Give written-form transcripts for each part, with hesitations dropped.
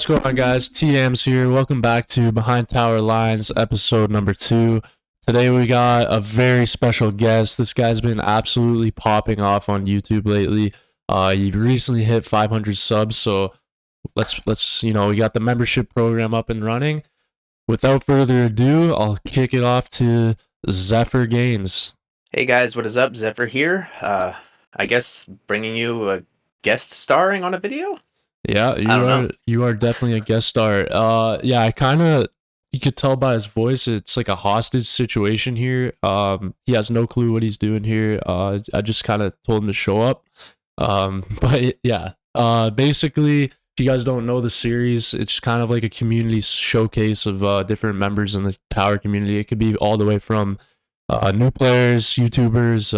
What's going on, guys? TM's here. Welcome back to Behind Tower Lines, episode number 2. Today we got a very special guest. This guy's been absolutely popping off on YouTube lately. He recently hit 500 subs, so let's we got the membership program up and running. Without further ado, I'll kick it off to Zephr Games. Hey guys, what is up? Zephr here. I guess bringing you a guest starring on a video. Yeah, you are definitely a guest star. You could tell by his voice it's like a hostage situation here. He has no clue what he's doing here. I just kind of told him to show up. Basically, if you guys don't know the series, it's kind of like a community showcase of different members in the tower community. It could be all the way from new players, YouTubers,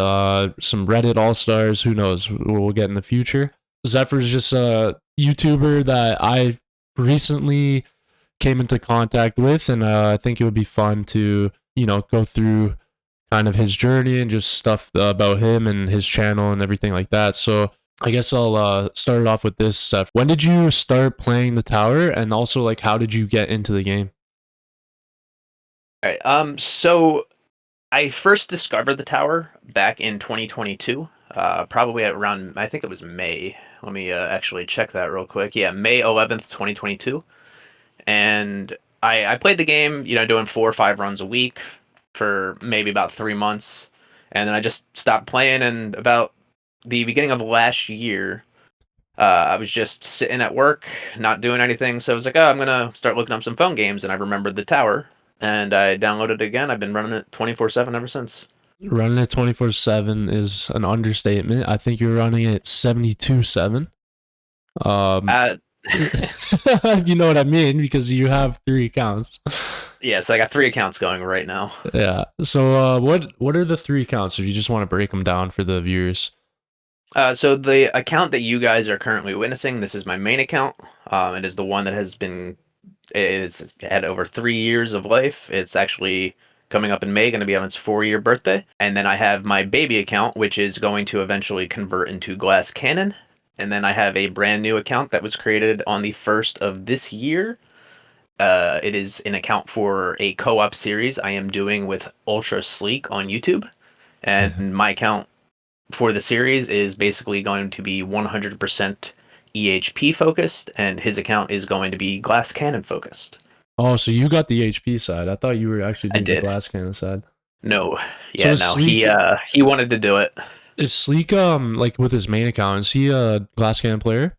some Reddit all-stars, who knows what we'll get in the future. Zephyr's just a YouTuber that I recently came into contact with, and I think it would be fun to, go through kind of his journey and just stuff about him and his channel and everything like that. So I guess I'll start it off with this, Zephr. When did you start playing the tower, and also, like, how did you get into the game? All right. So I first discovered the tower back in 2022. Probably at around, I think it was May. Let me actually check that real quick. Yeah, May 11th, 2022. And I played the game, doing 4 or 5 runs a week for maybe about 3 months. And then I just stopped playing. And about the beginning of last year, I was just sitting at work, not doing anything. So I was like, I'm going to start looking up some phone games. And I remembered the tower. And I downloaded it again. I've been running it 24/7 ever since. Running it 24/7 is an understatement. I think you're running it 72/7. You know what I mean, because you have 3 accounts. Yes, I got 3 accounts going right now. Yeah. So what are the 3 accounts, if you just want to break them down for the viewers? So the account that you guys are currently witnessing, this is my main account. It is the one that has had over 3 years of life. It's actually coming up in May, going to be on its 4-year birthday. And then I have my baby account, which is going to eventually convert into Glass Cannon. And then I have a brand new account that was created on the 1st of this year. It is an account for a co-op series I am doing with Ultra Sleek on YouTube. And my account for the series is basically going to be 100% EHP focused, and his account is going to be Glass Cannon focused. Oh, so you got the HP side. I thought you were actually doing the Glass Cannon side. No. Yeah, so Sleek, he wanted to do it. Is Sleek, like with his main account, is he a Glass Cannon player?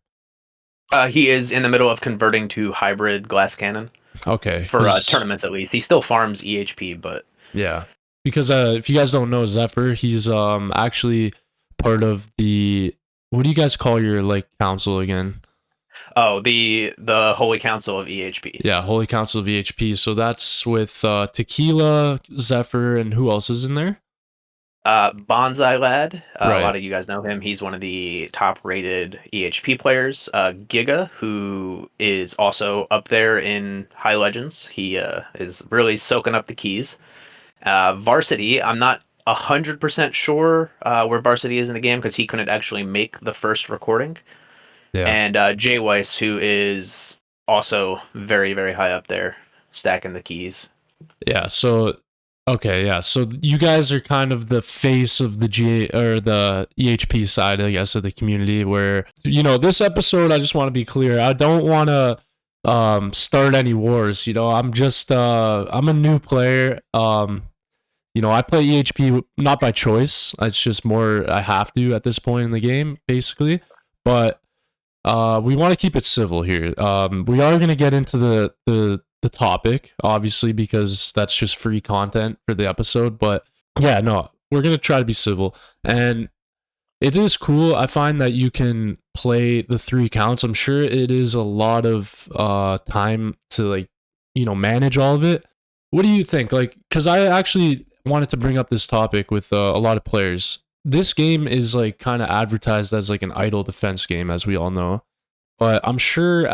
He is in the middle of converting to hybrid Glass Cannon. Okay. For tournaments, at least. He still farms EHP, but... Yeah. Because if you guys don't know Zephr, he's actually part of the... What do you guys call your, like, council again? Oh, the Holy Council of EHP. Yeah, Holy Council of EHP. So that's with Tequila, Zephr, and who else is in there? Bonsai Lad. Right. A lot of you guys know him. He's one of the top-rated EHP players. Giga, who is also up there in High Legends. He is really soaking up the keys. Varsity, I'm not 100% sure where Varsity is in the game, because he couldn't actually make the first recording. Yeah. And Jay Weiss, who is also very, very high up there, stacking the keys. Yeah, so... Okay, yeah. So you guys are kind of the face of the the EHP side, I guess, of the community. Where this episode, I just want to be clear. I don't want to start any wars. I'm just I'm a new player. I play EHP not by choice. It's just more I have to at this point in the game, basically. But we want to keep it civil here. We are going to get into the topic, obviously, because that's just free content for the episode. But yeah, no, we're going to try to be civil. And it is cool. I find that you can play the 3 accounts. I'm sure it is a lot of time to, manage all of it. What do you think? Because I actually wanted to bring up this topic with a lot of players. This game is kind of advertised as an idle defense game, as we all know. But I'm sure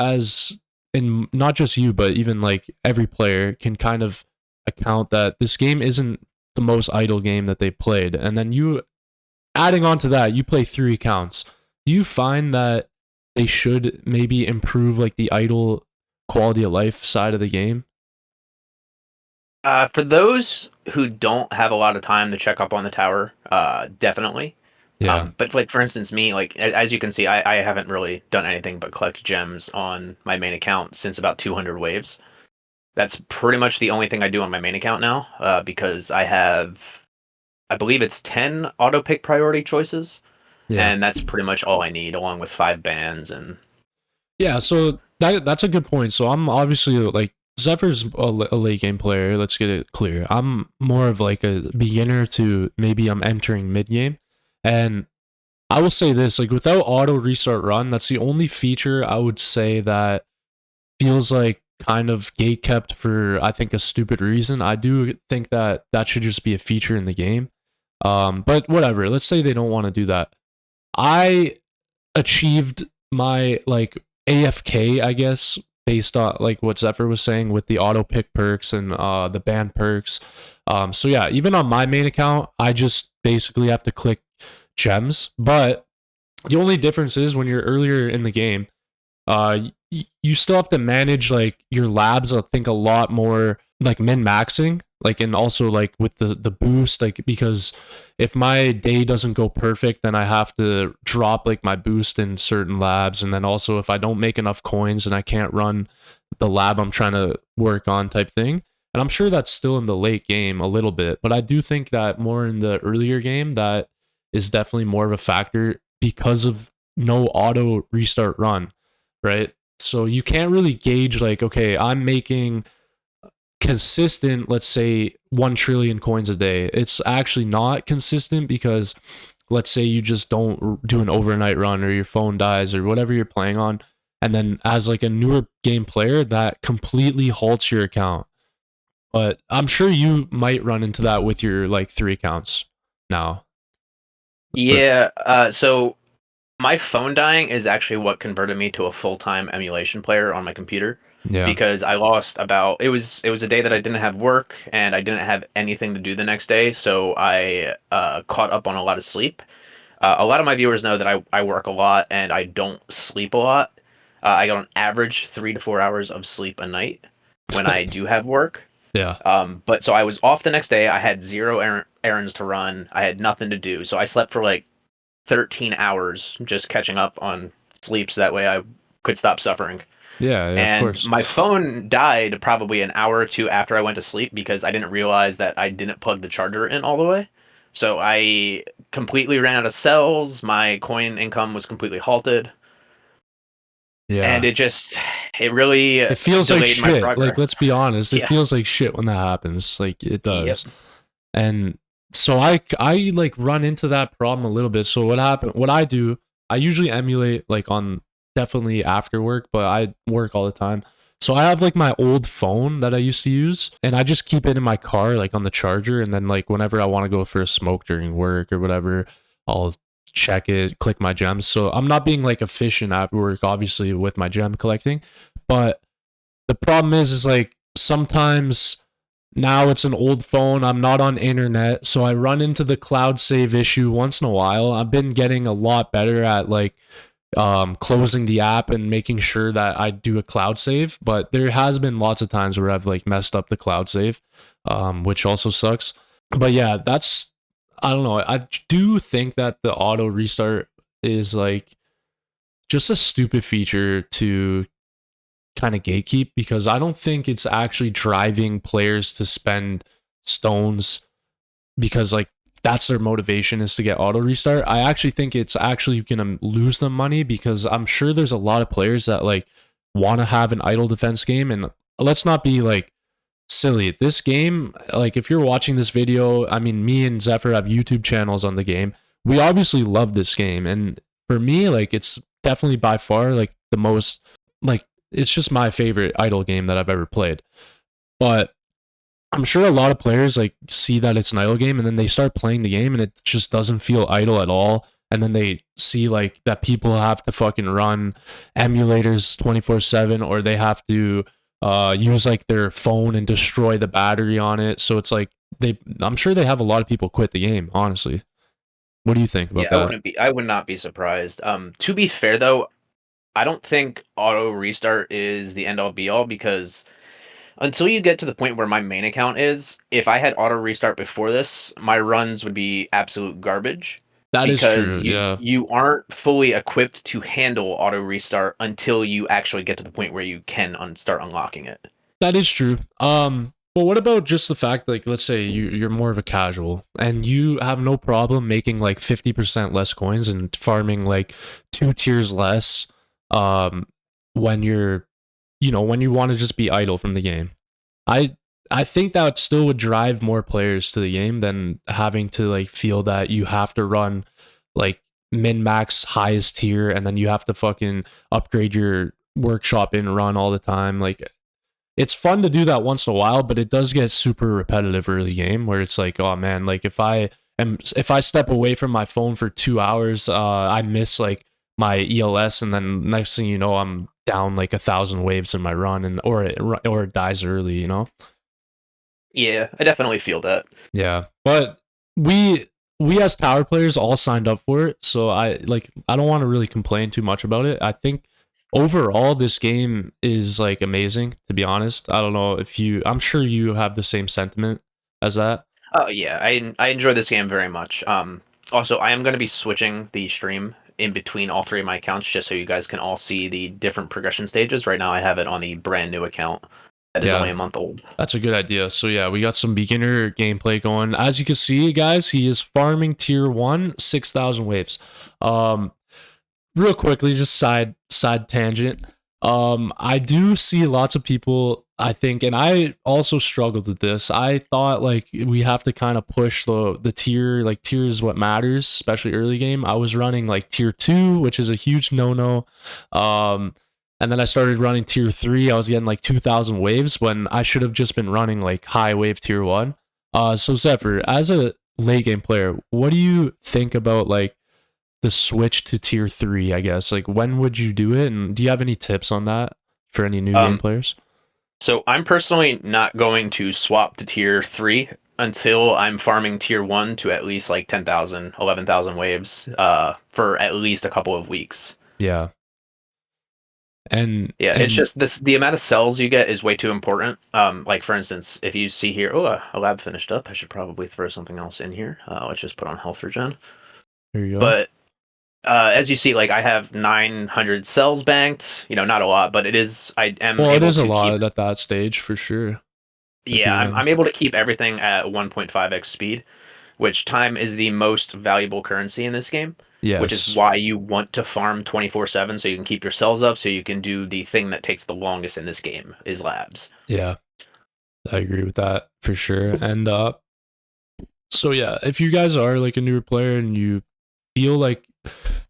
and not just you, but even every player can kind of account that this game isn't the most idle game that they played. And then you, adding on to that, you play 3 accounts. Do you find that they should maybe improve the idle quality of life side of the game? For those who don't have a lot of time to check up on the tower, definitely. Yeah. But like for instance, me, like as you can see, I haven't really done anything but collect gems on my main account since about 200 waves. That's pretty much the only thing I do on my main account now, because I have, I believe it's 10 auto pick priority choices, Yeah. and that's pretty much all I need, along with 5 bands and Yeah, so that's a good point. So I'm obviously like Zephyr's a late game player. Let's get it clear. I'm more of like a beginner to maybe I'm entering mid game, and I will say this: like without auto restart run, that's the only feature I would say that feels like kind of gate kept for I think a stupid reason. I do think that that should just be a feature in the game. But whatever. Let's say they don't want to do that. I achieved my like AFK, I guess, based on like what Zephyr was saying with the auto pick perks and the band perks. So yeah, even on my main account, I just basically have to click gems. But the only difference is when you're earlier in the game, you still have to manage like your labs. I think a lot more like min maxing, like and also like with the boost, like because if my day doesn't go perfect, then I have to drop like my boost in certain labs, and then also if I don't make enough coins and I can't run the lab I'm trying to work on type thing. And I'm sure that's still in the late game a little bit, but I do think that more in the earlier game that is definitely more of a factor because of no auto restart run, right? So you can't really gauge like, okay, I'm making consistent, let's say 1 trillion coins a day. It's actually not consistent because let's say you just don't do an overnight run or your phone dies or whatever you're playing on. And then as like a newer game player, that completely halts your account. But I'm sure you might run into that with your like 3 accounts now. But yeah. So my phone dying is actually what converted me to a full-time emulation player on my computer, yeah. because I lost about, it was a day that I didn't have work and I didn't have anything to do the next day, so I caught up on a lot of sleep. A lot of my viewers know that I work a lot and I don't sleep a lot. I get on average 3 to 4 hours of sleep a night when I do have work. Yeah. But so I was off the next day. I had zero errands to run. I had nothing to do. So I slept for like 13 hours just catching up on sleep so that way I could stop suffering. Yeah, yeah, of And course. my phone died probably an hour or two after I went to sleep because I didn't realize that I didn't plug the charger in all the way. So I completely ran out of cells. My coin income was completely halted. And Yeah. it really It feels like delayed my shit. Like, progress. let's be honest. It Yeah. feels like shit when that happens. Like, it Yep. does. And so I like run into that problem a little bit. So what happened? What I do, I usually emulate like on definitely after work, but I work all the time. So I have like my old phone that I used to use, and I just keep it in my car, like on the charger. And then like whenever I want to go for a smoke during work or whatever, I'll check it, click my gems. So I'm not being like efficient at work, obviously, with my gem collecting. But the problem is like sometimes now it's an old phone. I'm not on internet, so I run into the cloud save issue once in a while. I've been getting a lot better at like closing the app and making sure that I do a cloud save, but there has been lots of times where I've like messed up the cloud save, which also sucks. But yeah, that's I don't know. I do think that the auto restart is like just a stupid feature to kind of gatekeep because I don't think it's actually driving players to spend stones because like that's their motivation is to get auto restart. I actually think it's actually gonna lose them money because I'm sure there's a lot of players that like want to have an idle defense game, and let's not be like silly. This game, like if you're watching this video, I mean, me and Zephyr have YouTube channels on the game. We obviously love this game, and for me, like it's definitely by far like the most like it's just my favorite idle game that I've ever played. But I'm sure a lot of players like see that it's an idle game and then they start playing the game and it just doesn't feel idle at all. And then they see like that people have to fucking run emulators 24/7 or they have to use like their phone and destroy the battery on it. So it's like I'm sure they have a lot of people quit the game, honestly. What do you think about Yeah, that? I would not be surprised. To be fair though, I don't think auto restart is the end all be all because until you get to the point where my main account is, if I had auto restart before this, my runs would be absolute garbage That is because true. you Yeah, you aren't fully equipped to handle auto restart until you actually get to the point where you can start unlocking it. that is true. But what about just the fact, like, let's say you're more of a casual and you have no problem making like 50% less coins and farming like 2 tiers less, um, when you're, when you want to just be idle from the game. I I think that still would drive more players to the game than having to like feel that you have to run like min max highest tier and then you have to fucking upgrade your workshop in run all the time. Like it's fun to do that once in a while, but it does get super repetitive early game where it's like, oh man, like if I step away from my phone for 2 hours, I miss like my ELS, and then next thing you know, I'm down like 1,000 waves in my run, and or it dies early, you know. Yeah, I definitely feel that. Yeah, but we we as tower players all signed up for it, so I don't want to really complain too much about it. I think overall this game is like amazing, to be honest. I don't know if you I'm sure you have the same sentiment as that. Oh yeah, I enjoy this game very much. Also, I am going to be switching the stream in between all three of my accounts just so you guys can all see the different progression stages. Right now, I have it on the brand new account that is only Yeah, a month old. that's a good idea. So yeah, we got some beginner gameplay going. As you can see, guys, he is farming tier 1, 6,000 waves. Um Real quickly, just side tangent. I do see lots of people, I think, and I also struggled with this. I thought like we have to kind of push the tier, like tier is what matters, especially early game. I was running like tier 2, which is a huge no-no. And then I started running tier 3. I was getting like 2,000 waves when I should have just been running like high wave tier 1. So Zephyr, as a late game player, what do you think about like the switch to tier 3, I guess? Like when would you do it, and do you have any tips on that for any new game Um, players? so I'm personally not going to swap to tier 3 until I'm farming tier 1 to at least like 10,000, 11,000 waves for at least a couple of weeks. Yeah. and Yeah, it's and just this the amount of cells you get is way too important. Like for instance, if you see here, oh, a lab finished up, I should probably throw something else in here. Let's just put on health regen. here you go. But as you see, like I have 900 cells banked. You know, not a lot, but it is. I am Well, it able is a to keep. lot at that stage for sure, if Yeah, you I'm run. I'm able to keep everything at 1.5x speed, which time is the most valuable currency in this game. Which is Yes. why you want to farm 24/7 so you can keep your cells up, so you can do the thing that takes the longest in this game is labs. Yeah, I agree with that for sure. And so yeah, if you guys are like a newer player and you feel like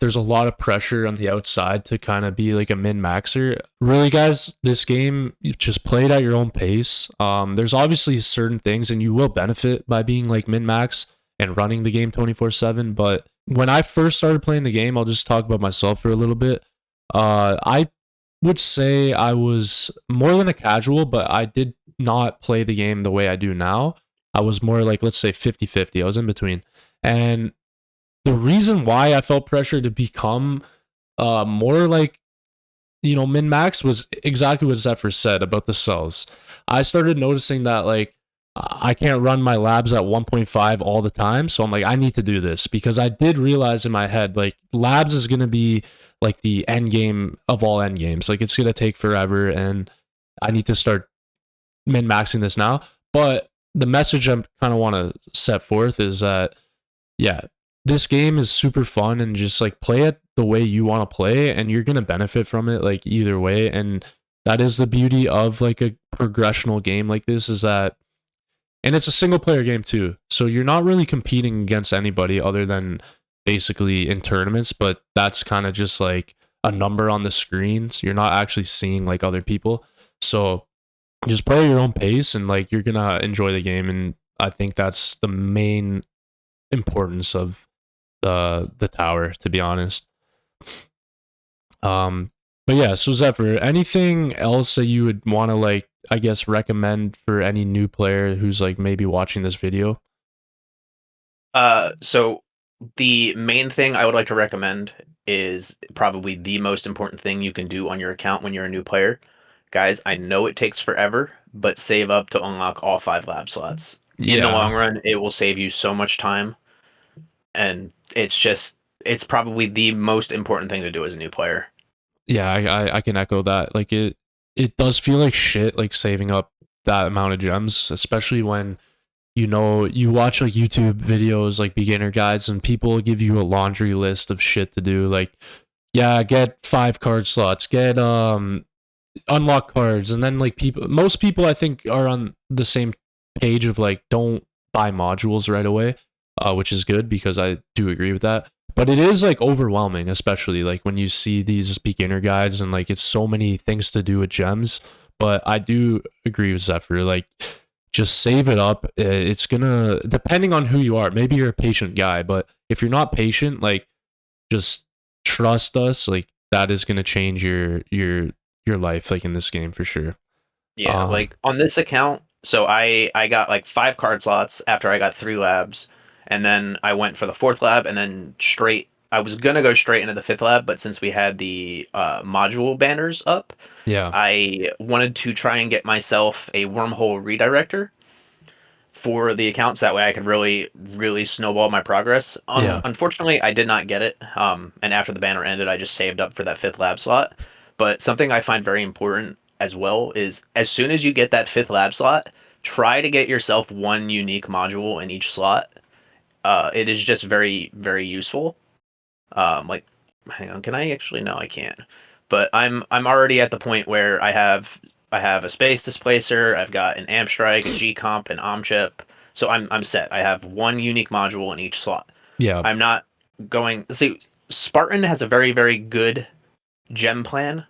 there's a lot of pressure on the outside to kind of be like a min maxer, really, guys, this game, you just play it at your own pace. There's obviously certain things, and you will benefit by being like min max and running the game 24/7. But when I first started playing the game, I'll just talk about myself for a little bit. I would say I was more than a casual, but I did not play the game the way I do now. I was more like, let's say 50-50. I was in between. And the reason why I felt pressure to become more like, min max was exactly what Zephyr said about the cells. I started noticing that like I can't run my labs at 1.5 all the time, so I'm like, I need to do this because I did realize in my head like labs is gonna be like the end game of all end games. Like it's gonna take forever, and I need to start min maxing this now. But the message I kind of want to set forth is that yeah, this game is super fun, and just like play it the way you want to play and you're going to benefit from it like either way. And that is the beauty of like a progressional game like this, is that, and it's a single player game too. So you're not really competing against anybody other than basically in tournaments, but that's kind of just like a number on the screen. So you're not actually seeing like other people. So just play at your own pace, and like you're going to enjoy the game. And I think that's the main importance of the tower, to be honest. Um, but yeah, so Zephyr, anything else that you would want to like, I guess, recommend for any new player who's like maybe watching this video? So The main thing I would like to recommend is probably the most important thing you can do on your account when you're a new player. Guys, I know it takes forever, but save up to unlock all 5 lab slots. In the Yeah. long run, it will save you so much time, and it's probably the most important thing to do as a new player. Yeah, I can echo that. Like it does feel like shit like saving up that amount of gems, especially when you watch like YouTube videos like beginner guides and people give you a laundry list of shit to do like yeah, get 5 card slots, get unlock cards, and then like most people I think are on the same page of like don't buy modules right away, which is good because I do agree with that. But it is like overwhelming, especially like when you see these beginner guides and like it's so many things to do with gems. But I do agree with Zephyr. Like, just save it up. It's gonna depending on who you are. Maybe you're a patient guy, but if you're not patient, like just trust us. Like that is gonna change your life, like in this game for sure. Yeah, Um, like on this account, so I got like 5 card slots after I got 3 labs, and then I went for the 4th lab, and then straight. I was gonna go straight into the 5th lab, but since we had the module banners up, yeah, I wanted to try and get myself a wormhole redirector for the accounts. That way, I could really snowball my progress. yeah, Unfortunately, I did not get it. And after the banner ended, I just saved up for that 5th lab slot. But something I find very important as well is as soon as you get that 5th lab slot, try to get yourself one unique module in each slot. It is just very useful. Like, hang on, can I actually? No, I can't. But I'm already at the point where I have a space displacer, I've got an amp strike, a G comp, an om chip. So I'm set. I have one unique module in each slot. yeah, I'm not going. See, Spartan has a very good gem plan.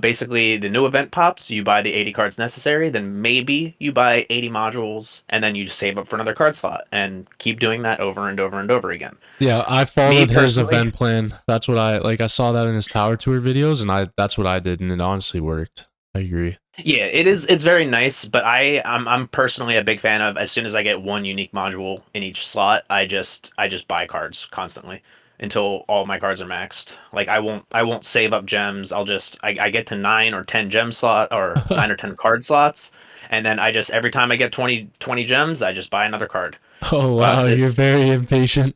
Basically, the new event pops, you buy the 80 cards necessary, then maybe you buy 80 modules, and then you save up for another card slot, and keep doing that over and over and over again. yeah. I Me followed his personally, event plan. That's what I like. I saw that in his tower tour videos, and I that's what I did, and it honestly worked. I agree. yeah, it is. It's very nice, but I'm personally a big fan of as soon as I get one unique module in each slot, I just buy cards constantly until all my cards are maxed. Like I won't save up gems. I get to 9 or 10 gem slot or 9 or 10 card slots, and then I just every time I get 20 gems, I just buy another card. Oh wow, you're It's very impatient.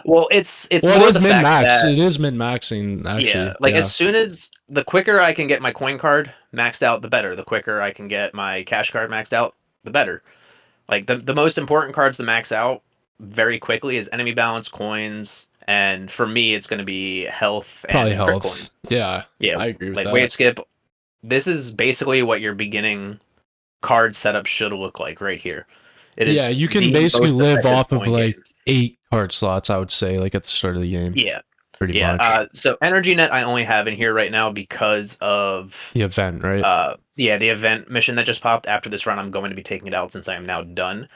well, it's Well, it more is the min fact max. that It is min maxing yeah, actually. like Yeah. as soon as the quicker I can get my coin card maxed out, the better. The quicker I can get my cash card maxed out, the better. Like the most important cards to max out very quickly is enemy balance, coins, and for me it's going to be health Probably and crit coin. health. Yeah, Yeah, I agree with like weight that. skip. This is basically what your beginning card setup should look like right here. It Yeah, is you can the basically most live effective off of coin like game. 8 card slots, I would say, like at the start of the game, Yeah, pretty yeah. much. So energy net I only have in here right now because of The event, right? yeah, the event mission that just popped. After this run, I'm going to be taking it out since I am now done,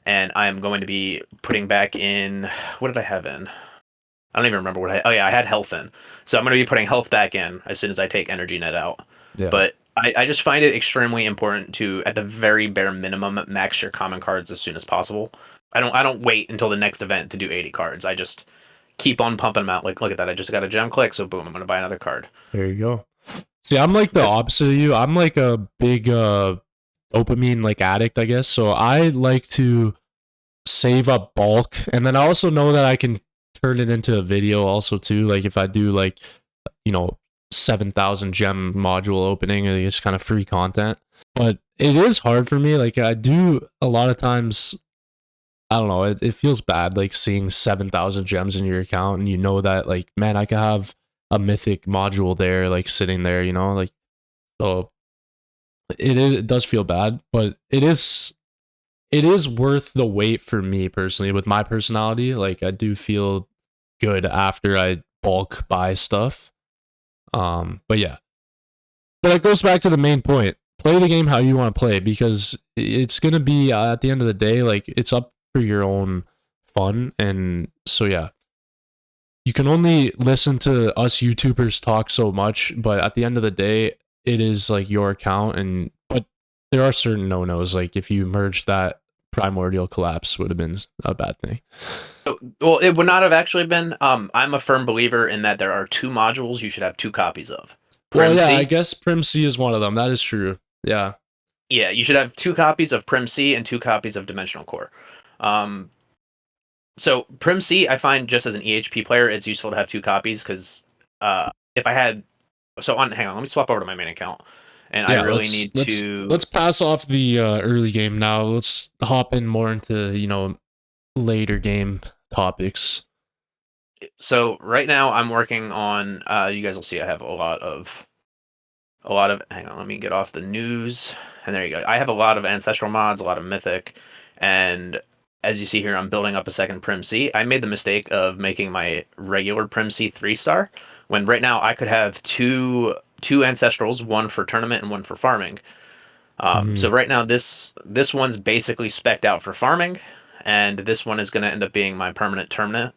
and I am going to be putting back in. What did I have in? I don't even remember what I. Oh yeah, I had health in, so I'm going to be putting health back in as soon as I take energy net out. Yeah. But I just find it extremely important to, at the very bare minimum, max your common cards as soon as possible. I don't wait until the next event to do 80 cards. I just keep on pumping them out. Like, look at that, I just got a gem click, so boom, I'm going to buy another card. There you go. See, I'm like the opposite of you. I'm like a big dopamine like addict, I guess. So I like to save up bulk, and then I also know that I can turn it into a video also too. Like if I do like, you know, 7,000 gem module opening, it's kind of free content. But it is hard for me. Like I do a lot of times. I don't know. It feels bad like seeing 7,000 gems in your account, and you know that like, man, I could have a mythic module there, like sitting there. Like so. It does feel bad, but it is worth the wait for me personally with my personality. Like I do feel good after I bulk buy stuff. But yeah. But it goes back to the main point. Play the game how you want to play because it's going to be at the end of the day like it's up for your own fun and so yeah. You can only listen to us YouTubers talk so much, but at the end of the day it is like your account and but there are certain no-nos like if you merge that primordial collapse would have been a bad thing. Well, it would not have actually been. I'm a firm believer in that there are 2 modules you should have 2 copies of. Well, Prim yeah, I C. guess Prim C is one of them. That is true. Yeah. Yeah, you should have 2 copies of Prim C and 2 copies of Dimensional Core. Um, so Prim C, I find just as an EHP player, it's useful to have 2 copies because if I had, hang on, let me swap over to my main account, and I Yeah, really need to. let's pass off the early game now. Let's hop in more into, later game topics. So right now I'm working on. You guys will see I have a lot of. Hang on, let me get off the news, and there you go. I have a lot of ancestral mods, a lot of mythic, and as you see here, I'm building up a second Prim C. I made the mistake of making my regular Prim C 3-star, when right now I could have two ancestrals, one for tournament and one for farming. So right now this one's basically spec'd out for farming, and this one is going to end up being my permanent tournament.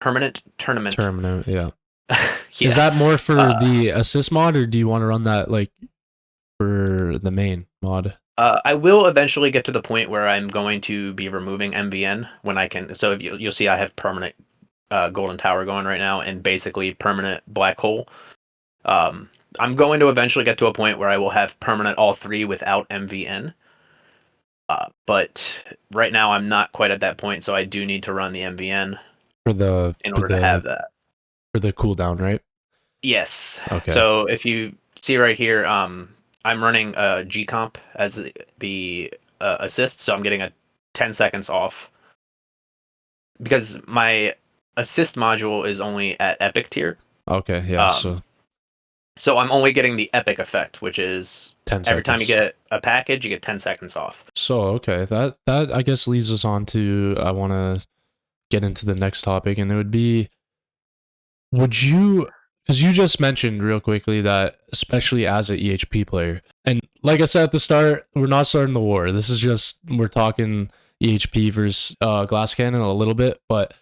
Terminate, yeah. Yeah. Is that more for the assist mod, or do you want to run that like for the main mod? I will eventually get to the point where I'm going to be removing MVN when I can. So if you'll see, I have permanent Golden Tower going right now, and basically permanent Black Hole. I'm going to eventually get to a point where I will have permanent all 3 without MVN. But right now I'm not quite at that point, so I do need to run the MVN in order to have that. For the cooldown, right? Yes. Okay. So if you see right here, I'm running G comp as the assist, so I'm getting a 10 seconds off because my assist module is only at epic tier. Okay, yeah. So I'm only getting the epic effect, which is 10 every time you seconds. get a package, you get 10 seconds off. So okay, that I guess leads us on to, I want to get into the next topic, and it would be, would you, because you just mentioned real quickly that especially as an EHP player, and like I said at the start, we're not starting the war. This is just, we're talking EHP versus Glass Cannon a little bit, but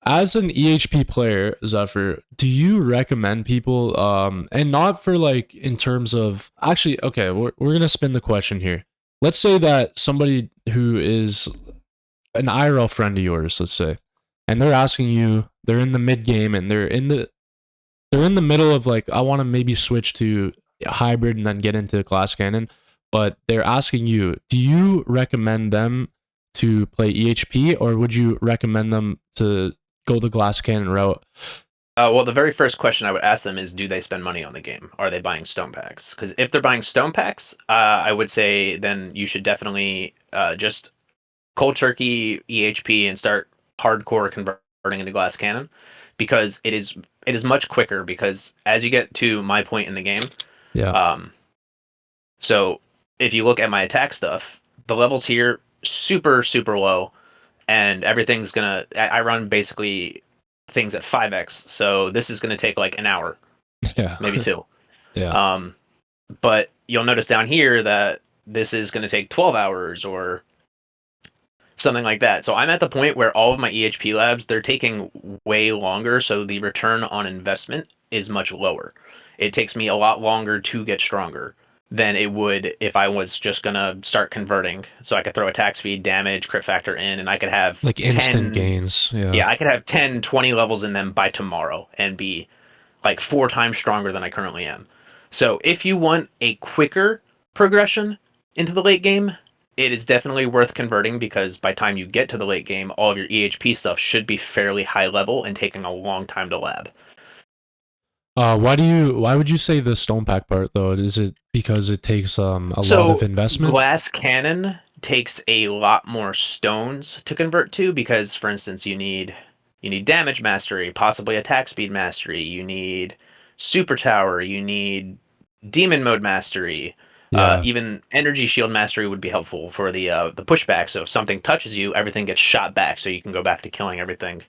as an EHP player, Zephyr, do you recommend people, and not for like in terms of, actually, okay, we're gonna spin the question here. Let's say that somebody who is an IRL friend of yours, let's say, and they're asking you, they're in the mid game and they're in the middle of like, I want to maybe switch to hybrid and then get into Glass Cannon, but they're asking you, do you recommend them to play EHP, or would you recommend them to go the Glass Cannon route? Well, the very first question I would ask them is, do they spend money on the game? Are they buying stone packs? Because if they're buying stone packs, I would say then you should definitely just cold turkey EHP and start hardcore converting into Glass Cannon, because it is much quicker. Because as you get to my point in the game, Yeah. So if you look at my attack stuff, the levels here super low, and everything's gonna. I run basically things at 5x, so this is gonna take like an hour, Yeah. maybe 2. Yeah. But you'll notice down here that this is gonna take 12 hours or something like that. So I'm at the point where all of my EHP labs, they're taking way longer, so the return on investment is much lower. It takes me a lot longer to get stronger than it would if I was just gonna start converting. So I could throw attack speed, damage, crit factor in, and I could have like instant 10, gains. Yeah, I could have 10, 20 levels in them by tomorrow and be like 4 times stronger than I currently am. So if you want a quicker progression into the late game, it is definitely worth converting, because by the time you get to the late game, all of your EHP stuff should be fairly high level and taking a long time to lab. Why would you say the stone pack part though? Is it because it takes a lot of investment? Glass Cannon takes a lot more stones to convert to, because for instance you need damage mastery, possibly attack speed mastery, you need super tower, you need demon mode mastery. Yeah. Even energy shield mastery would be helpful for the pushback. So if something touches you, everything gets shot back, so you can go back to killing everything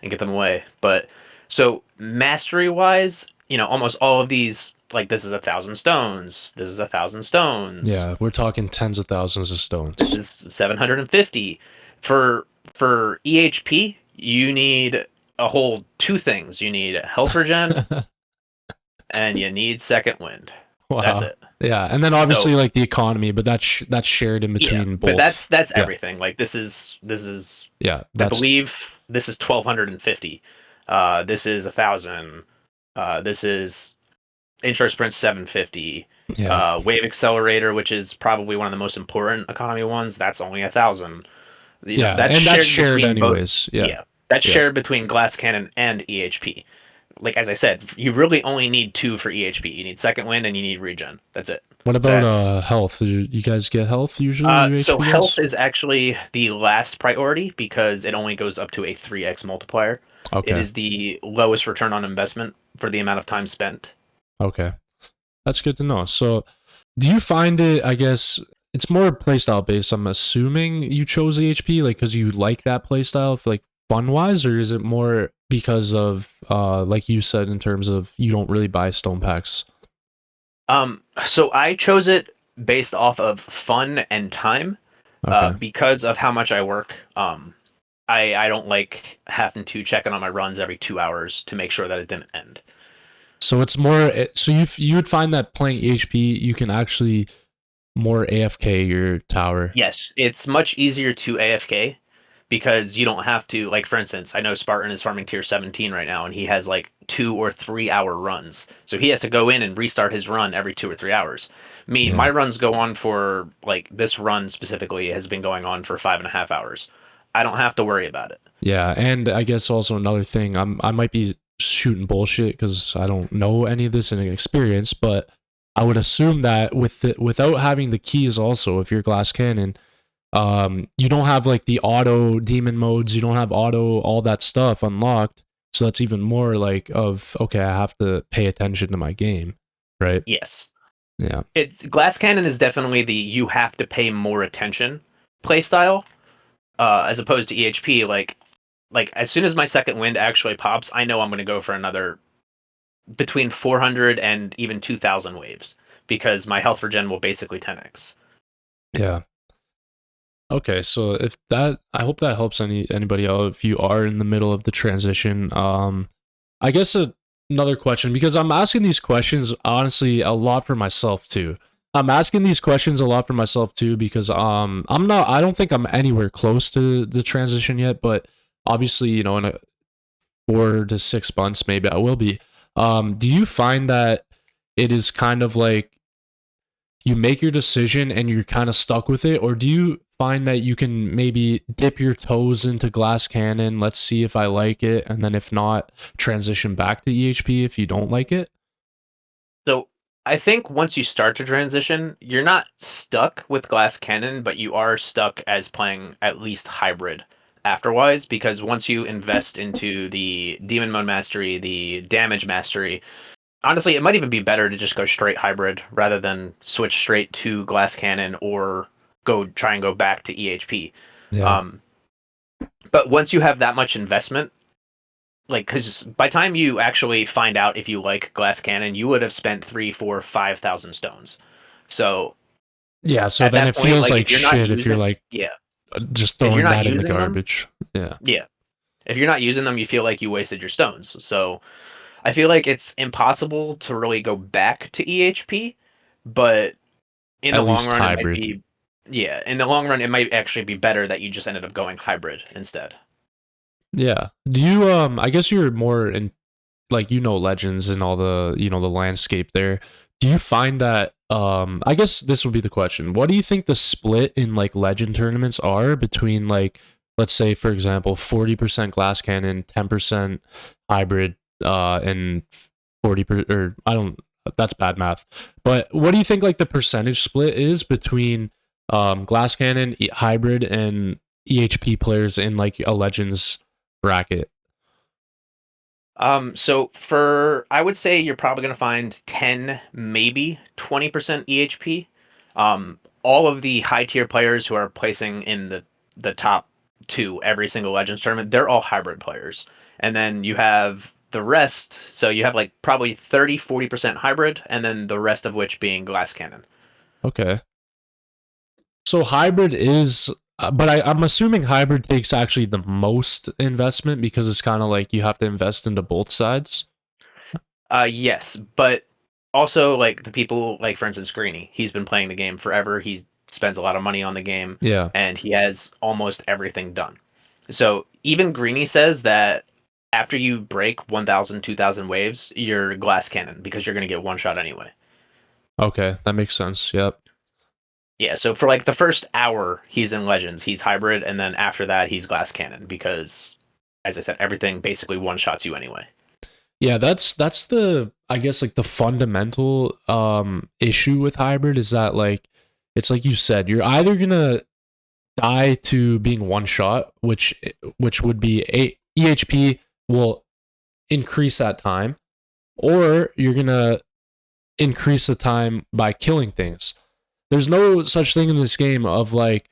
and get them away. But so mastery wise, almost all of these, like this is 1,000 stones, this is 1,000 stones. Yeah, we're talking tens of thousands of stones. This is 750. For EHP, you need a whole 2 things. You need health regen and you need second wind. That's Wow. it. Yeah, and then So obviously like the economy, but that's shared in yeah, between but both. that's Yeah. everything. Like this is Yeah, I that's believe this is 1250. This is 1,000. This is Intro Sprint 750. yeah. Wave Accelerator, which is probably one of the most important economy ones, that's only 1,000. Yeah, That's and that's shared shared between both. anyways. Yeah. Yeah, that's Yeah. shared between Glass Cannon and EHP. Like as I said, you really only need two for EHP. You need Second Wind and you need Regen. That's it. What So about that's health? Do you guys get health usually, you so HP health guys? is actually the last priority because it only goes up to a 3x multiplier. It Okay. is the lowest return on investment for the amount of time spent. Okay. That's good to know. So, do you find it, I guess, it's more playstyle based. I'm assuming you chose the HP like cuz you like that playstyle like fun-wise, or is it more because of like you said in terms of you don't really buy stone packs? So I chose it based off of fun and time, Okay. because of how much I work. I don't like having to check in on my runs every 2 hours to make sure that it didn't end. So it's more so you would find that playing HP you can actually more AFK your tower. Yes, it's much easier to AFK because you don't have to, like, for instance, I know Spartan is farming tier 17 right now and he has like 2 or 3 hour runs. So he has to go in and restart his run every 2 or 3 hours. Me, Yeah. my runs go on for, like, this run specifically has been going on for 5.5 hours. I don't have to worry about it. Yeah, and I guess also another thing, I might be shooting bullshit because I don't know any of this in experience, but I would assume that without having the keys, also if you're glass cannon, you don't have like the auto demon modes, you don't have auto all that stuff unlocked, so that's even more like of okay, I have to pay attention to my game, right? Yes. Yeah, It's Glass Cannon is definitely the you have to pay more attention playstyle, as opposed to EHP. Like as soon as my second wind actually pops, I know I'm going to go for another between 400 and even 2,000 waves because my health regen will basically 10x. yeah. Okay, so if that, I hope that helps anybody out if you are in the middle of the transition. I guess another question because I'm asking these questions honestly a lot for myself too. I'm asking these questions a lot for myself too because I don't think I'm anywhere close to the transition yet, but obviously in a 4 to 6 months maybe I will be. Do you find that it is kind of like you make your decision and you're kind of stuck with it, or do you find that you can maybe dip your toes into glass cannon, let's see if I like it, and then if not, transition back to EHP if you don't like it? So I think once you start to transition, you're not stuck with Glass Cannon, but you are stuck as playing at least hybrid afterwise, because once you invest into the Demon Mode Mastery, the Damage Mastery, honestly, it might even be better to just go straight hybrid rather than switch straight to Glass Cannon or go try and go back to EHP. Yeah. Um, but once you have that much investment, like, because by time you actually find out if you like Glass Cannon, you would have spent 3, 4, 5,000 stones. So Yeah, so at then that it point, feels like like if you're not shit if you're using, like yeah, just if you're throwing not that in the using them, garbage. Yeah. yeah, if you're not using them, you feel like you wasted your stones. So I feel like it's impossible to really go back to EHP, but in the At long least run, it might hybrid. be, yeah, in the long run, it might actually be better that you just ended up going hybrid instead. Yeah. Do you I guess you're more in like legends and all the the landscape there. Do you find that I guess this would be the question, what do you think the split in like legend tournaments are between like, let's say for example 40% glass cannon, 10% hybrid, and or I don't, that's bad math, but what do you think like the percentage split is between glass cannon, hybrid, and EHP players in like a legends bracket? So for I would say you're probably gonna find 10, maybe 20% EHP. All of the high tier players who are placing in the top two every single Legends tournament, they're all hybrid players. And then you have the rest, so you have like probably 30, 40% hybrid, and then the rest of which being glass cannon. Okay. So hybrid is, but I'm assuming hybrid takes actually the most investment because it's kind of like you have to invest into both sides. Yes, but also like the people like for instance Greeny, he's been playing the game forever. He spends a lot of money on the game, Yeah. and he has almost everything done. So even Greeny says that after you break 1,000, 2,000 waves, you're glass cannon because you're going to get one shot anyway. Okay, that makes sense. Yep. Yeah, so for like the first hour he's in Legends, he's hybrid, and then after that he's glass cannon because, as I said, everything basically one shots you anyway. Yeah, that's the I guess like the fundamental issue with hybrid is that like it's like you said, you're either gonna die to being one shot, which would be a EHP will increase that time, or you're gonna increase the time by killing things. There's no such thing in this game of like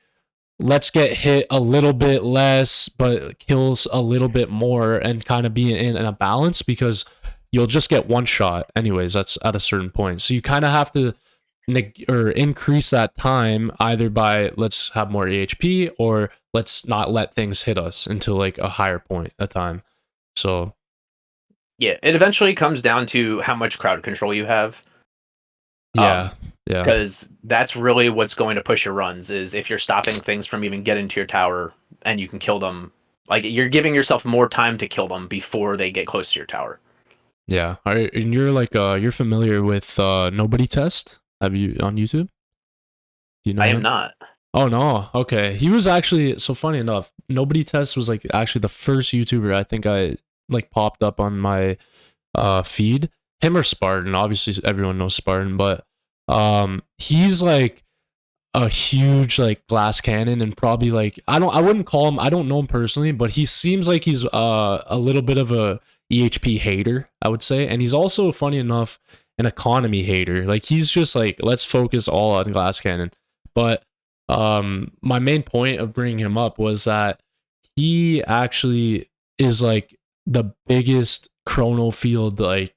let's get hit a little bit less but kills a little bit more and kind of be in a balance because you'll just get one shot anyways. That's at a certain point, so you kind of have to or increase that time either by let's have more AHP or let's not let things hit us until like a higher point of time. So Yeah, it eventually comes down to how much crowd control you have. yeah, yeah, Because that's really what's going to push your runs is if you're stopping things from even getting to your tower and you can kill them. Like you're giving yourself more time to kill them before they get close to your tower. yeah. And you're like you're familiar with Nobody Test? Have you on YouTube? Do you know I am him? not. Oh no. Okay. He was actually so funny enough. Nobody Test was like actually the first YouTuber I think I like popped up on my feed. Him or Spartan. Obviously everyone knows Spartan, but he's like a huge like glass cannon and probably like I wouldn't call him, I don't know him personally, but he seems like he's a little bit of a EHP hater, I would say. And he's also funny enough an economy hater. Like he's just like let's focus all on glass cannon. But my main point of bringing him up was that he actually is like the biggest chrono field like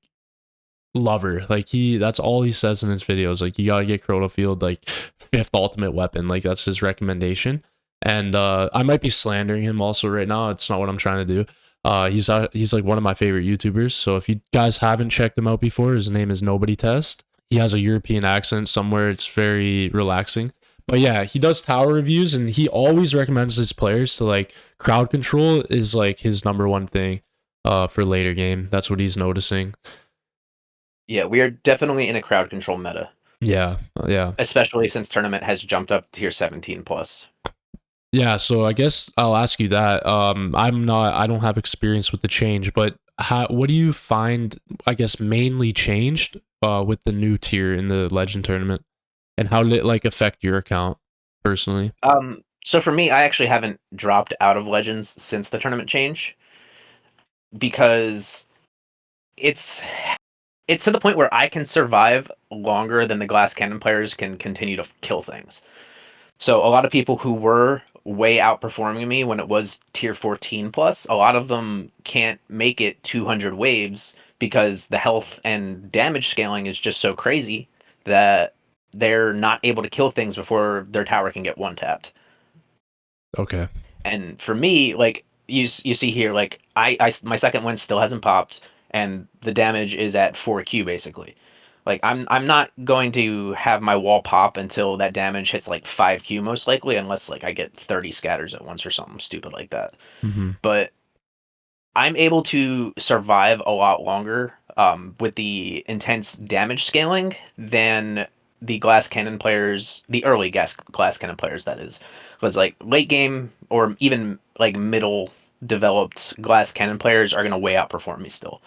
lover. Like that's all he says in his videos. Like you gotta get chrono field like fifth ultimate weapon. Like that's his recommendation. And I might be slandering him also right now. It's not what I'm trying to do. He's like one of my favorite YouTubers. So if you guys haven't checked him out before, his name is Nobody Test. He has a European accent somewhere. It's very relaxing. But yeah, he does tower reviews and he always recommends his players to like crowd control is like his number one thing for later game. That's what he's noticing. Yeah, we are definitely in a crowd control meta, Yeah, yeah. especially since tournament has jumped up to tier 17 plus. Yeah, so I guess I'll ask you that. I don't have experience with the change, but what do you find, I guess, mainly changed with the new tier in the Legend tournament? And how did it like affect your account personally? So for me, I actually haven't dropped out of Legends since the tournament change because it's it's to the point where I can survive longer than the glass cannon players can continue to kill things. So a lot of people who were way outperforming me when it was tier 14 plus, a lot of them can't make it 200 waves because the health and damage scaling is just so crazy that they're not able to kill things before their tower can get one tapped. Okay. And for me, like you see here, like I my second win still hasn't popped, and the damage is at 4Q basically. Like I'm not going to have my wall pop until that damage hits like 5Q most likely, unless like I get 30 scatters at once or something stupid like that. Mm-hmm. But I'm able to survive a lot longer with the intense damage scaling than the glass cannon players, the early glass cannon players, that is. Because like late game or even like middle developed glass cannon players are going to way outperform me still.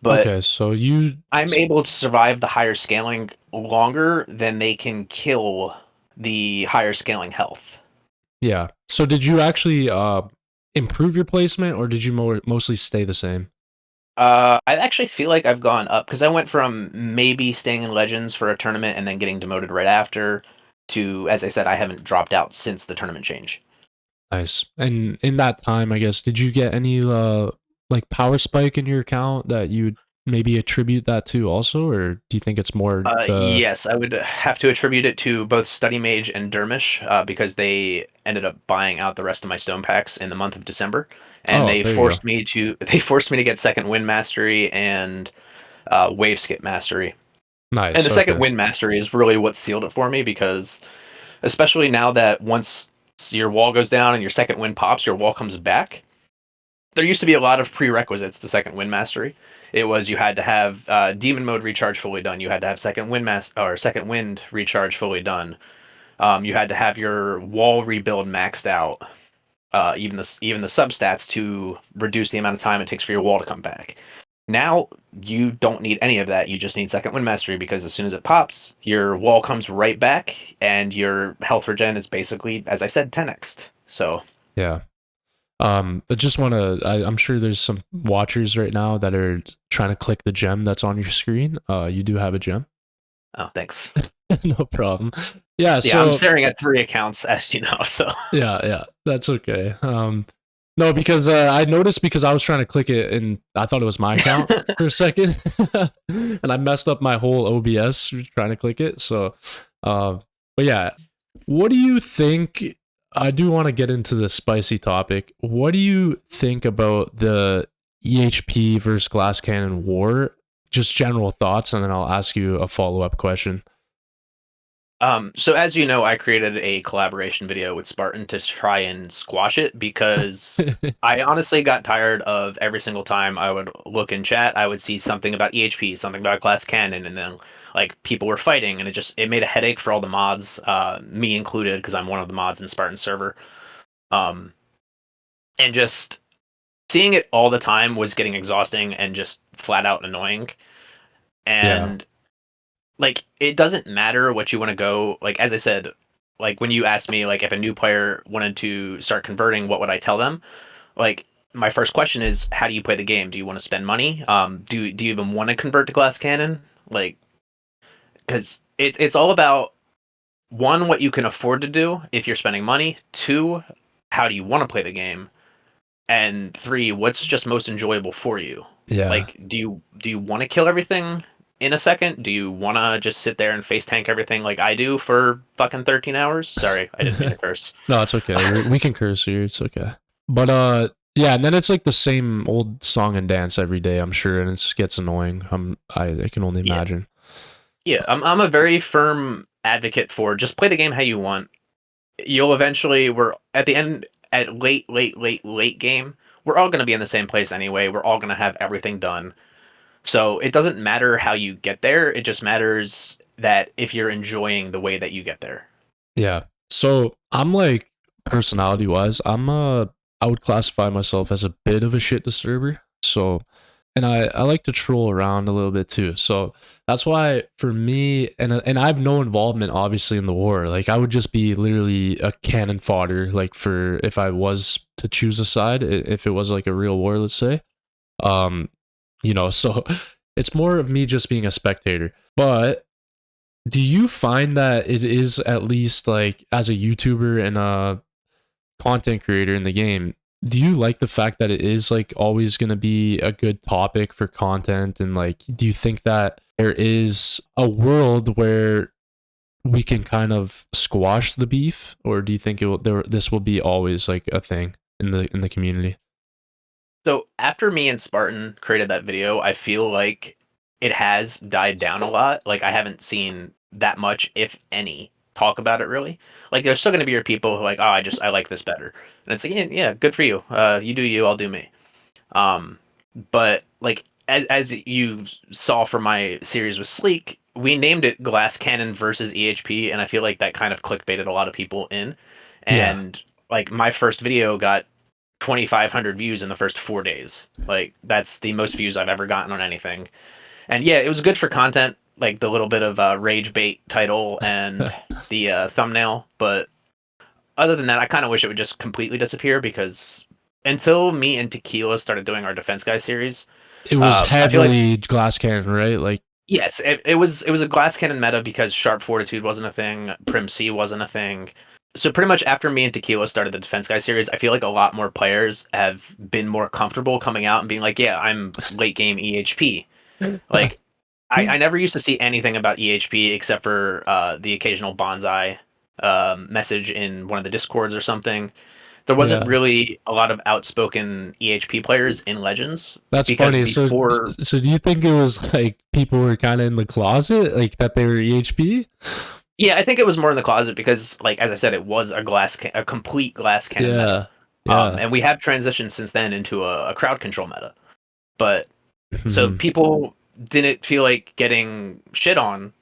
But Okay, so you I'm able to survive the higher scaling longer than they can kill the higher scaling health. yeah. So did you actually improve your placement or did you mostly stay the same? I actually feel like I've gone up because I went from maybe staying in Legends for a tournament and then getting demoted right after to, as I said, I haven't dropped out since the tournament change. Nice. And in that time, I guess, did you get any like power spike in your account that you'd maybe attribute that to also, or do you think it's more the Yes, I would have to attribute it to both Study Mage and Dermish because they ended up buying out the rest of my stone packs in the month of December, and Oh, there you go. they forced me to get second wind mastery and wave skip mastery. And Nice. the second Okay. wind mastery is really what sealed it for me because, especially now that once your wall goes down and your second wind pops, your wall comes back. There used to be a lot of prerequisites to second wind mastery. It was you had to have demon mode recharge fully done. You had to have second wind recharge fully done. You had to have your wall rebuild maxed out. Even the substats to reduce the amount of time it takes for your wall to come back. Now you don't need any of that. You just need second wind mastery because as soon as it pops, your wall comes right back, and your health regen is basically, as I said, 10x. So Yeah. I just want to. I'm sure there's some watchers right now that are trying to click the gem that's on your screen. You do have a gem. oh, thanks. No problem. Yeah. Yeah, I'm So staring at 3 accounts, as you know. So yeah, that's okay. No, because I noticed because I was trying to click it and I thought it was my account for a second, and I messed up my whole OBS trying to click it. So, but yeah, what do you think? I do want to get into the spicy topic. What do you think about the EHP versus glass cannon war? Just general thoughts, and then I'll ask you a follow up question. So as you know, I created a collaboration video with Spartan to try and squash it because I honestly got tired of every single time I would look in chat, I would see something about EHP, something about glass cannon, and then like people were fighting, and it made a headache for all the mods, me included, because I'm one of the mods in Spartan server. Um, and just seeing it all the time was getting exhausting and just flat out annoying. Yeah, And like it doesn't matter what you want to go, like as I said, like when you asked me like if a new player wanted to start converting, what would I tell them? Like my first question is, how do you play the game? Do you want to spend money? Do you even want to convert to glass cannon? Like, because it's all about, one, what you can afford to do if you're spending money. Two, how do you want to play the game? And three, what's just most enjoyable for you? yeah. Like, do you want to kill everything in a second? Do you want to just sit there and face tank everything like I do for fucking 13 hours? Sorry, I didn't mean to curse. No, it's okay. We can curse here. It's okay. But yeah, and then it's like the same old song and dance every day. I'm sure, and it just gets annoying. I can only Yeah, imagine. yeah. I'm a very firm advocate for just play the game how you want. You'll eventually, we're at the end, at late game. We're all going to be in the same place anyway. We're all going to have everything done. So it doesn't matter how you get there. It just matters that if you're enjoying the way that you get there. Yeah. So I'm like personality wise, I would classify myself as a bit of a shit disturber. So and I like to troll around a little bit too. So that's why for me and I have no involvement obviously in the war. Like I would just be literally a cannon fodder like for if I was to choose a side if it was like a real war, let's say. Um so it's more of me just being a spectator. But do you find that it is at least like as a YouTuber and a content creator in the game, do you like the fact that it is like always going to be a good topic for content? And like, do you think that there is a world where we can kind of squash the beef, or do you think this will be always like a thing in the community? So after me and Spartan created that video, I feel like it has died down a lot. Like I haven't seen that much, if any, talk about it really. Like there's still going to be your people who are like, oh, I like this better, and it's like, yeah, yeah, good for you. You do you, I'll do me. Um, but like as you saw from my series with Sleek, we named it Glass Cannon versus EHP, and I feel like that kind of clickbaited a lot of people in. Yeah. And like my first video got 2,500 views in the first 4 days. Like that's the most views I've ever gotten on anything. And yeah, it was good for content, like the little bit of rage bait title and the thumbnail. But other than that, I kind of wish it would just completely disappear because until me and Tequila started doing our Defense Guy series, It was I feel like heavily glass cannon, right? Like, yes, it was a glass cannon meta because sharp fortitude wasn't a thing, Prim C wasn't a thing. So pretty much after me and Tequila started the Defense Guy series, I feel like a lot more players have been more comfortable coming out and being like, yeah, I'm late game EHP. Like I never used to see anything about EHP except for the occasional bonsai message in one of the discords or something. there wasn't Yeah. really a lot of outspoken EHP players in Legends That's because funny. So, before. so do you think it was like people were kind of in the closet, like that they were EHP? Yeah, I think it was more in the closet because, like as I said, it was a complete glass cannon meta, Yeah. Yeah. and we have transitioned since then into a crowd control meta. But so Mhm. people didn't feel like getting shit on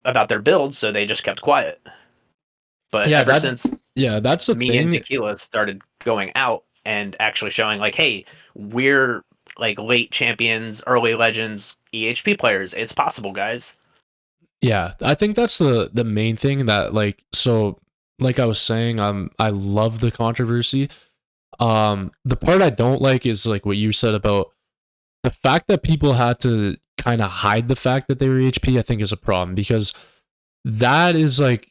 about their builds, so they just kept quiet. But Yeah, ever that since yeah, that's the me and thing. Tequila started going out and actually showing like, hey, we're like late champions, early legends, EHP players. It's possible, guys. Yeah, I think that's the main thing that like so like I was saying, I love the controversy. The part I don't like is like what you said about the fact that people had to kind of hide the fact that they were HP. I think is a problem because that is like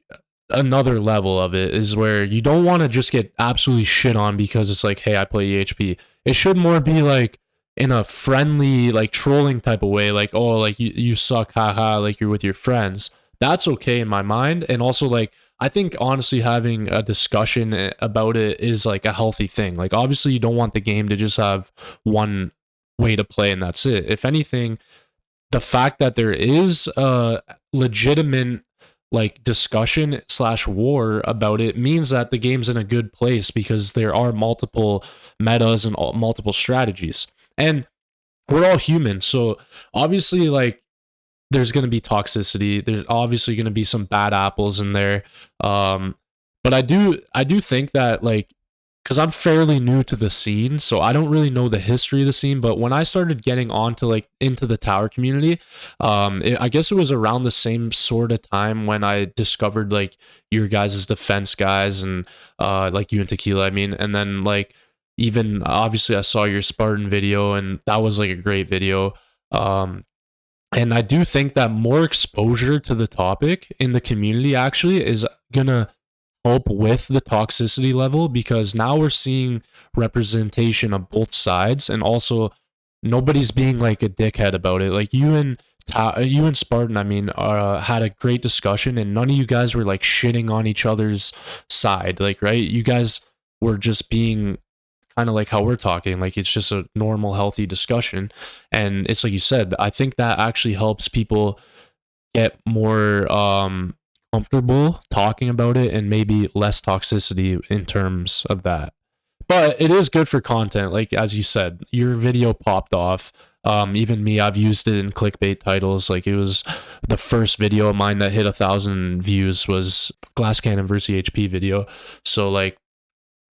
another level of it is where you don't want to just get absolutely shit on because it's like, hey, I play EHP. It should more be like in a friendly, like trolling type of way, like, oh, like you suck, haha, like you're with your friends. That's okay in my mind. And also, like, I think honestly, having a discussion about it is like a healthy thing. Like, obviously, you don't want the game to just have one way to play and that's it. If anything, the fact that there is a legitimate like discussion slash war about it means that the game's in a good place because there are multiple metas and multiple strategies and we're all human, so obviously like there's going to be toxicity, there's obviously going to be some bad apples in there, um but I do think that like because I'm fairly new to the scene, so I don't really know the history of the scene. But when I started getting onto like into the tower community, I guess it was around the same sort of time when I discovered like your guys' defense guys and like you and Tequila. I mean, and then like even obviously I saw your Spartan video, and that was like a great video. Um, and I do think that more exposure to the topic in the community actually is gonna help with the toxicity level because now we're seeing representation on both sides and also nobody's being like a dickhead about it. Like you and Spartan, I mean, had a great discussion and none of you guys were like shitting on each other's side. Like, right? You guys were just being kind of like how we're talking. Like it's just a normal, healthy discussion. And it's like you said, I think that actually helps people get more comfortable talking about it and maybe less toxicity in terms of that. But it is good for content, like as you said, your video popped off. Even me, I've used it in clickbait titles. Like it was the first video of mine that hit 1,000 views was Glass Cannon versus HP video. So like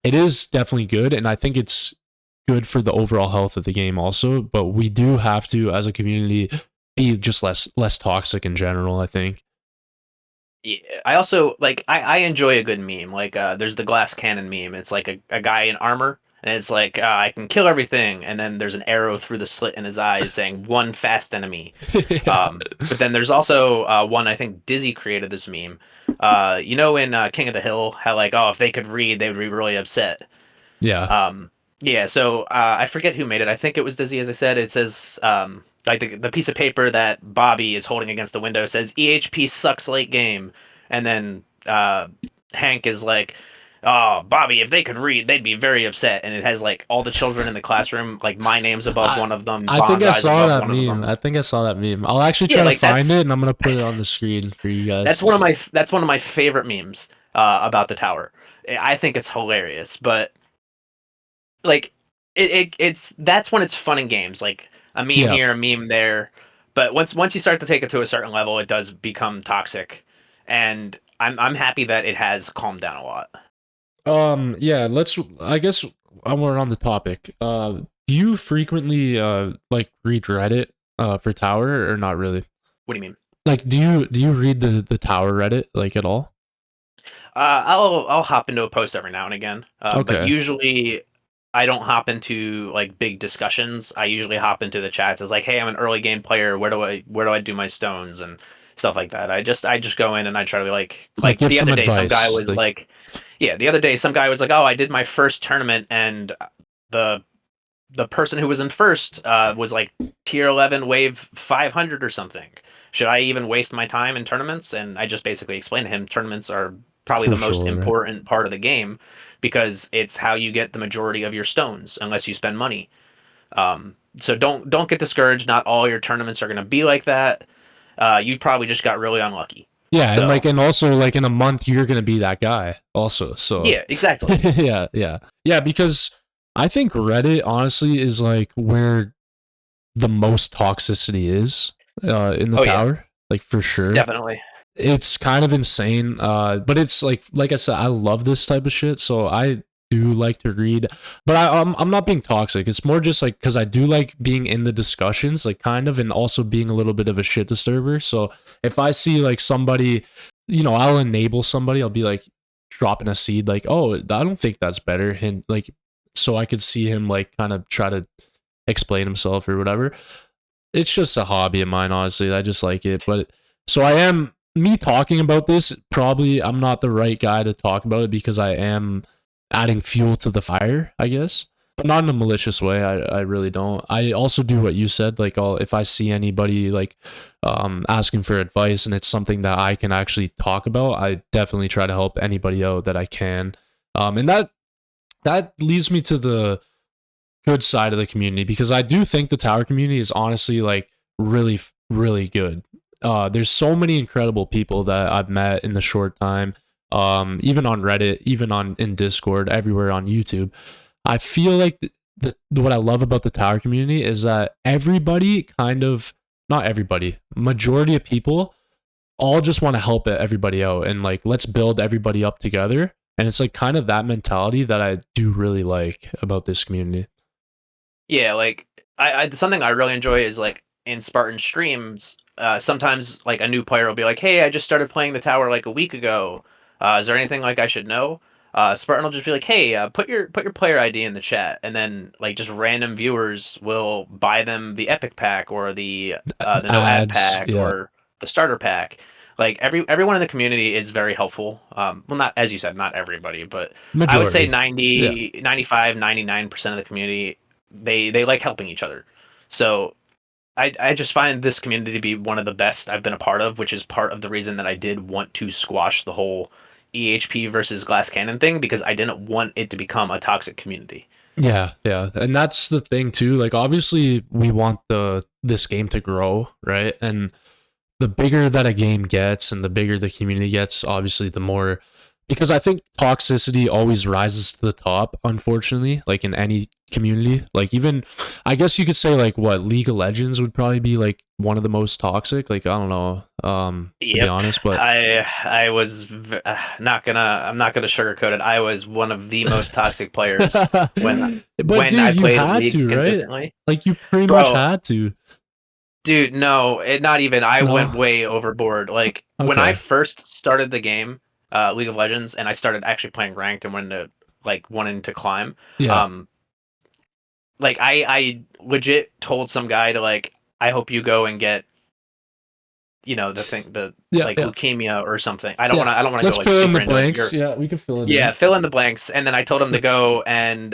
it is definitely good, and I think it's good for the overall health of the game also. But we do have to, as a community, be just less toxic in general. I think. Yeah, I also like I enjoy a good meme. Like there's the glass cannon meme. It's like a guy in armor and it's like I can kill everything and then there's an arrow through the slit in his eyes saying one fast enemy. Yeah. But then there's also one I think Dizzy created this meme. You know in King of the Hill how like oh if they could read they would be really upset. Yeah. Um, yeah, so I forget who made it. I think it was Dizzy, as I said. It says, like the piece of paper that Bobby is holding against the window says EHP sucks late game, and then Hank is like, "Oh, Bobby, if they could read, they'd be very upset." And it has like all the children in the classroom, like my name's above I one of them, I think I Bonsai's saw above that one of meme. them. I think I saw that meme. I'll actually Yeah, try to like find it and I'm gonna put it on the screen for you guys. that's one of my favorite memes about the tower. I think it's hilarious, but like it's that's when it's fun in games like a meme Yeah. here a meme there, but once you start to take it to a certain level it does become toxic, and I'm happy that it has calmed down a lot. Yeah, let's I guess we're on the topic. Do you frequently like read Reddit for Tower or not really? What do you mean? Like do you read the Tower Reddit like at all? I'll hop into a post every now and again, but Okay. usually I don't hop into like big discussions. I usually hop into the chats as like, hey, I'm an early game player. Where do I do my stones and stuff like that. I just go in and I try to be Like like give the some other day some guy advice. was Like like, yeah, the other day some guy was like, oh, I did my first tournament and the the person who was in first was like tier 11 wave 500 or something, Should I even waste my time in tournaments? And I just basically explained to him tournaments are probably the most Crucial, right? important part of the game because it's how you get the majority of your stones unless you spend money. So don't get discouraged. Not all your tournaments are going to be like that. You probably just got really unlucky. Yeah, and So like, and also like in a month you're gonna be that guy also. So yeah, exactly. yeah, because I think Reddit honestly is like where the most toxicity is in the Oh yeah, tower, like for sure. definitely. It's kind of insane, but it's like I said, I love this type of shit, so I do like to read, but I'm not being toxic. It's more just like because I do like being in the discussions, like kind of, and also being a little bit of a shit disturber. So if I see like somebody, I'll enable somebody. I'll be like dropping a seed, like, oh, I don't think that's better, and like, so I could see him like kind of try to explain himself or whatever. It's just a hobby of mine, honestly. I just like it. But so I am me talking about this. Probably I'm not the right guy to talk about it because I am adding fuel to the fire, I guess. But not in a malicious way. I really don't. I also do what you said. Like, if I see anybody like asking for advice and it's something that I can actually talk about, I definitely try to help anybody out that I can. And that leads me to the good side of the community because I do think the tower community is honestly like really, really good. There's so many incredible people that I've met in the short time. Even on Reddit, even on in Discord, everywhere on YouTube. I feel like what I love about the tower community is that everybody kind of, not everybody, majority of people all just want to help everybody out and like let's build everybody up together. And it's like kind of that mentality that I do really like about this community. Yeah, like I something I really enjoy is like in Spartan streams. Sometimes like a new player will be like, "Hey, I just started playing the tower like a week ago. Is there anything like I should know?" Spartan will just be like, "Hey, put your player ID in the chat," and then like just random viewers will buy them the epic pack or the no ad Ads, pack yeah. or the starter pack. Like everyone in the community is very helpful. Well, not as you said, not everybody, but I would say Majority. Yeah. 90, 95, 99% of the community they like helping each other. So I just find this community to be one of the best I've been a part of, which is part of the reason that I did want to squash the whole EHP versus glass cannon thing because I didn't want it to become a toxic community. Yeah, yeah. And that's the thing too. Like obviously we want this game to grow, right? And the bigger that a game gets and the bigger the community gets, obviously the more, because I think toxicity always rises to the top, unfortunately, like in any community. Like even I guess you could say like what League of Legends would probably be like one of the most toxic. Like I don't know, to be Yep, honest, but I was not gonna I'm not gonna sugarcoat it. I was one of the most toxic players when but I dude, you played had League to, right? consistently, Like you pretty much bro. had to. Dude, no, not even. I went No. way overboard. Like when I Okay. first started the game, League of Legends, and I started actually playing ranked and wanting to climb. Yeah. Um, like I legit told some guy to like, I hope you go and get the thing the Yeah. like Yeah. leukemia or something. Yeah. I don't want to go Let's like fill in super the into it. blanks. Yeah, we can fill it Yeah, in. fill in the blanks, and then I told him to go and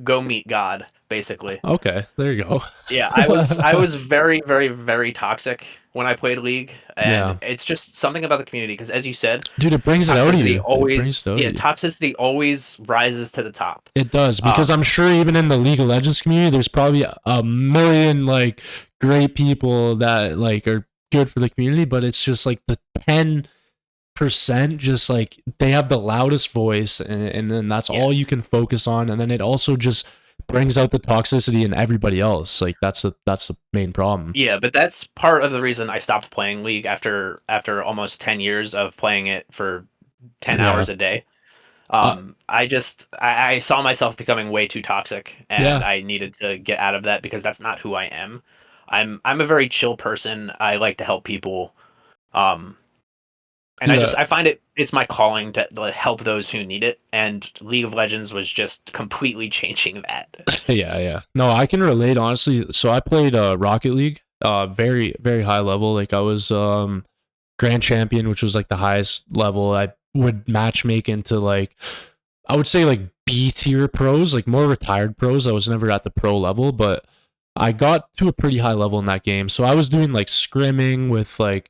go meet God basically. Okay, there you go. Yeah, I was very, very, very toxic when I played League, and Yeah. it's just something about the community because, as you said, Dude, it brings it out of you. It brings it out of you. toxicity always rises to the top. It does because I'm Um, sure even in the League of Legends community, there's probably a million like great people that like are good for the community, but it's just like the 10% just like they have the loudest voice, and then that's all you yes, can focus on, and then it also just brings out the toxicity in everybody else. Like that's the main problem. yeah, but that's part of the reason I stopped playing League after almost 10 years of playing it for 10 hours Yeah. a day. Uh, I saw myself becoming way too toxic, and yeah. I needed to get out of that because that's not who I am. I'm a very chill person. I like to help people. Um, and Dude, I find it's my calling to like, help those who need it, and League of Legends was just completely changing that. yeah, yeah. No, I can relate honestly. So I played Rocket League, very very high level. Like I was grand champion, which was like the highest level. I would matchmake into like I would say like B tier pros, like more retired pros. I was never at the pro level, but I got to a pretty high level in that game. So I was doing like scrimming with like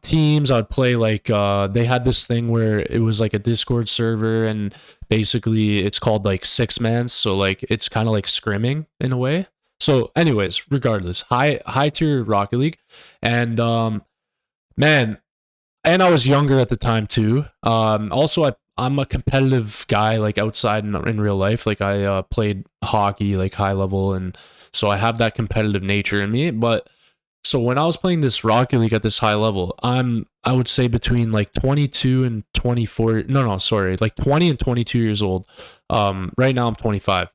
teams. I'd play like they had this thing where it was like a Discord server, and basically it's called like six man. So like it's kind of like scrimming in a way. So anyways, regardless, high tier Rocket League, and man, and I was younger at the time too. Also, I'm a competitive guy, like outside in real life. Like I played hockey, like high level, and so I have that competitive nature in me. But so when I was playing this Rocket League at this high level, I would say between like 22 and 24. No, sorry, like 20 and 22 years old. Right now I'm 25.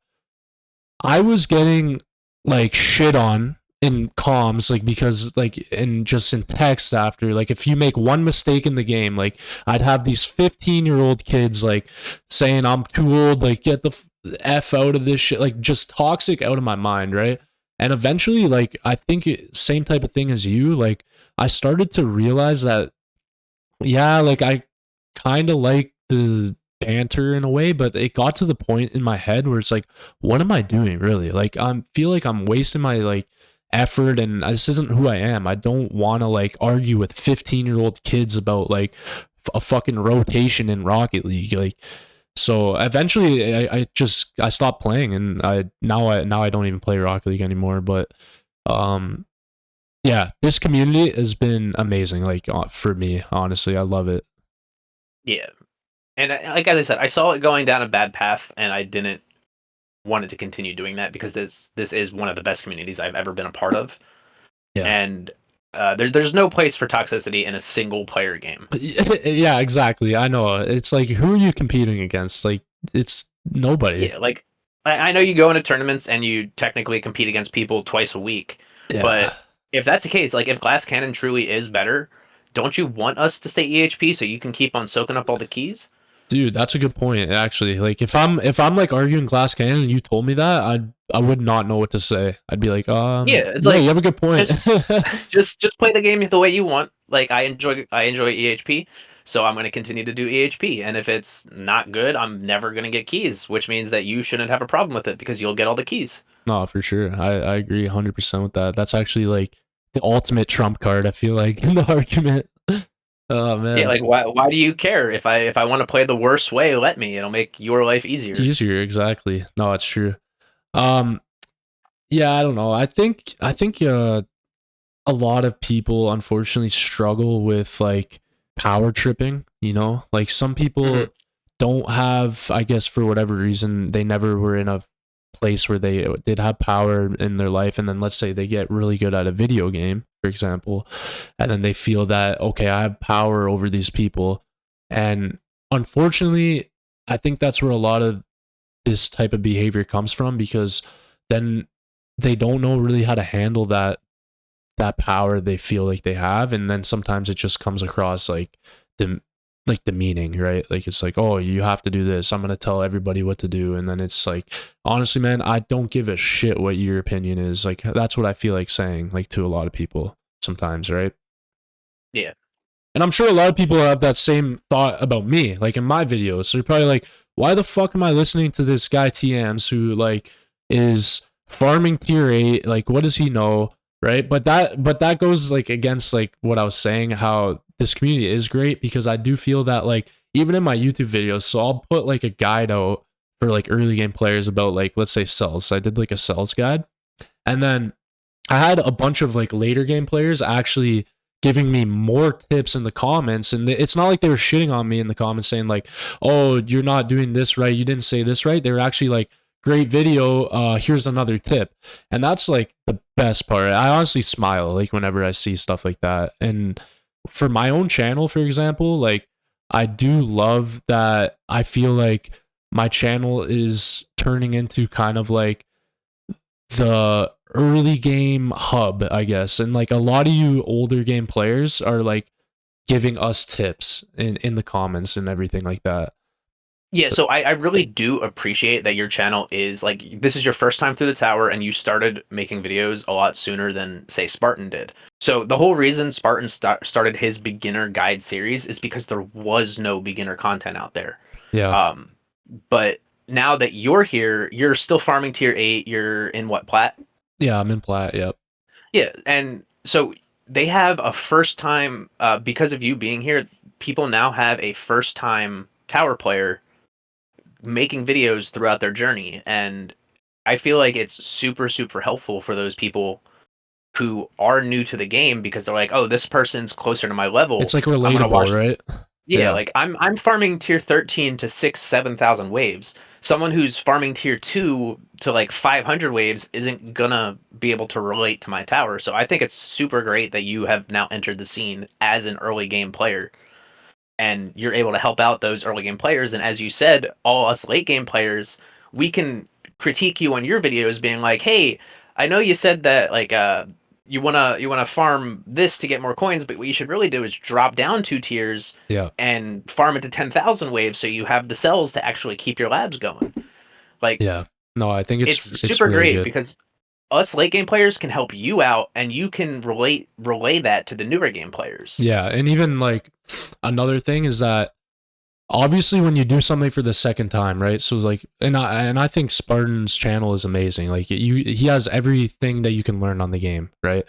I was getting like shit on in comms, like because like and just in text after, like if you make one mistake in the game, like I'd have these 15-year-old kids like saying I'm too old, like get the f out of this shit, like just toxic out of my mind, right? And eventually, like I think same type of thing as you, like I started to realize that yeah, like I kind of like the banter in a way, but it got to the point in my head where it's like, what am I doing really? Like I feel like I'm wasting my like effort, and this isn't who I am. I don't want to like argue with 15-year-old kids about like a fucking rotation in Rocket League. Like so eventually I stopped playing, and I don't even play Rocket League anymore, but um yeah, this community has been amazing. Like for me, honestly, I love it. Yeah. And like as I said, I saw it going down a bad path, and I didn't want it to continue doing that because this is one of the best communities I've ever been a part of, Yeah. and there's no place for toxicity in a single player game. Yeah, exactly. I know. It's like, who are you competing against? Like, it's nobody. Yeah, like I know you go into tournaments and you technically compete against people twice a week, Yeah. but if that's the case, like if Glass Cannon truly is better, don't you want us to stay EHP so you can keep on soaking up all the keys? Dude, that's a good point, actually. Like, if I'm like arguing Glass Cannon and you told me that, I would not know what to say. I'd be like, Yeah, it's yeah, you like have a good point. just just play the game the way you want. Like I enjoy EHP, so I'm going to continue to do EHP. And if it's not good, I'm never going to get keys, which means that you shouldn't have a problem with it because you'll get all the keys. No, for sure. I agree 100% with that. That's actually like the ultimate trump card, I feel like, in the argument. Oh Yeah, man. like why do you care if I want to play the worst way, let me. It'll make your life easier. Easier, exactly. No, it's true. Um, yeah, I don't know. I think a lot of people unfortunately struggle with like power tripping, you know? Like some people Hmm. don't have, I guess for whatever reason, they never were in a place where they did have power in their life, and then let's say they get really good at a video game, for example, and then they feel that okay, I have power over these people. And unfortunately, I think that's where a lot of this type of behavior comes from, because then they don't know really how to handle that power they feel like they have, and then sometimes it just comes across like the like demeaning, right? Like it's like, oh, you have to do this, I'm gonna tell everybody what to do. And then it's like, honestly man, I don't give a shit what your opinion is. Like that's what I feel like saying like to a lot of people sometimes, right? Yeah. And I'm sure a lot of people have that same thought about me, like in my videos. So you're probably like, why the fuck am I listening to this guy TMs who like is farming tier 8? Like, what does he know? Right. But that goes like against like what I was saying, how this community is great, because I do feel that like even in my YouTube videos, so I'll put like a guide out for like early game players about like, let's say cells. So I did like a cells guide. And then I had a bunch of like later game players actually giving me more tips in the comments, and it's not like they were shitting on me in the comments saying like, "Oh, you're not doing this right. You didn't say this right." They were actually like, "Great video. Here's another tip." And that's like the best part. I honestly smile like whenever I see stuff like that. And for my own channel, for example, like I do love that I feel like my channel is turning into kind of like the early game hub, I guess. And like a lot of you older game players are like giving us tips in the comments and everything like that. Yeah, so I really do appreciate that your channel is like this is your first time through the tower and you started making videos a lot sooner than say Spartan did. So the whole reason Spartan started his beginner guide series is because there was no beginner content out there. Yeah. Um, but now that you're here, you're still farming tier 8, you're in what plat? Yeah, I'm in plat. Yep. Yeah, and so they have a first time because of you being here. People now have a first time tower player making videos throughout their journey, and I feel like it's super helpful for those people who are new to the game because they're like, oh, this person's closer to my It's level. like I'm gonna relatable, watch. right? Yeah, Yeah. like I'm farming tier 13 to 7,000 waves. Someone who's farming tier 2 to like 500 waves isn't gonna be able to relate to my tower. So I think it's super great that you have now entered the scene as an early game player and you're able to help out those early game players. And as you said, all us late game players, we can critique you on your videos, being like, "Hey, I know you said that like you wanna farm this to get more coins, but what you should really do is drop down 2 tiers Yeah. and farm it to 10,000 waves, so you have the cells to actually keep your labs going." Like Yeah. No, I think it's it's super really great good. because us late game players can help you out, and you can relay that to the newer game players. Yeah, and even like another thing is that obviously when you do something for the second time, right? So like, and I think Spartan's channel is amazing. Like he has everything that you can learn on the game, right?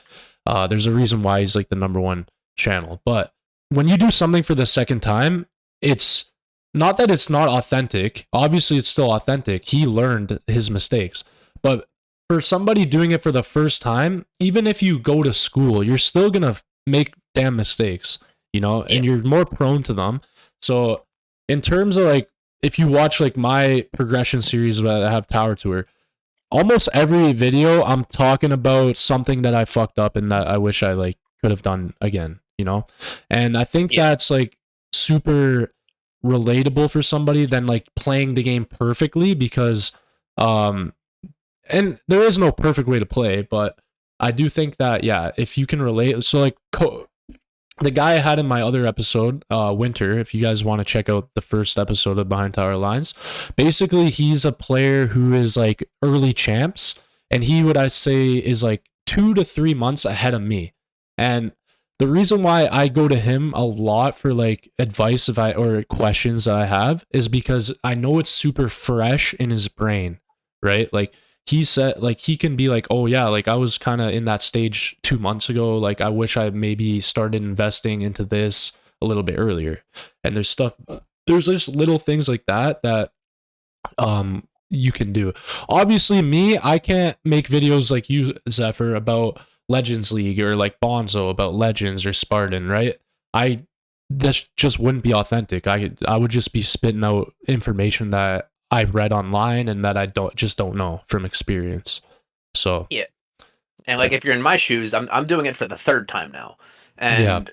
There's a reason why he's like the number one channel. But when you do something for the second time, it's not that it's not authentic. Obviously, it's still authentic. He learned his mistakes, but for somebody doing it for the first time, even if you go to school, you're still gonna make damn mistakes, you know, Yeah. and you're more prone to them. So in terms of like if you watch like my progression series that I have Tower Tour, almost every video I'm talking about something that I fucked up and that I wish I like could have done again, you know? And I think Yeah. that's like super relatable for somebody than like playing the game perfectly because um and there is no perfect way to play, but I do think that yeah, if you can relate so like the guy I had in my other episode, Winter, if you guys want to check out the first episode of Behind Tower Lines, basically he's a player who is like early champs, and he would I say is like 2 to 3 months ahead of me. And the reason why I go to him a lot for like advice if I or questions that I have is because I know it's super fresh in his brain, right? Like he said like he can be like, oh yeah, like I was kind of in that stage 2 months ago, like I wish I maybe started investing into this a little bit earlier. And there's just little things like that that you can do. Obviously me, I can't make videos like you, Zephyr, about Legends League or like Bonzo about Legends or Spartan, right? I that just wouldn't be authentic. I would just be spitting out information that I've read online and that I don't know from experience. So Yeah. And like yeah, if you're in my shoes, I'm doing it for the third time now. yeah. And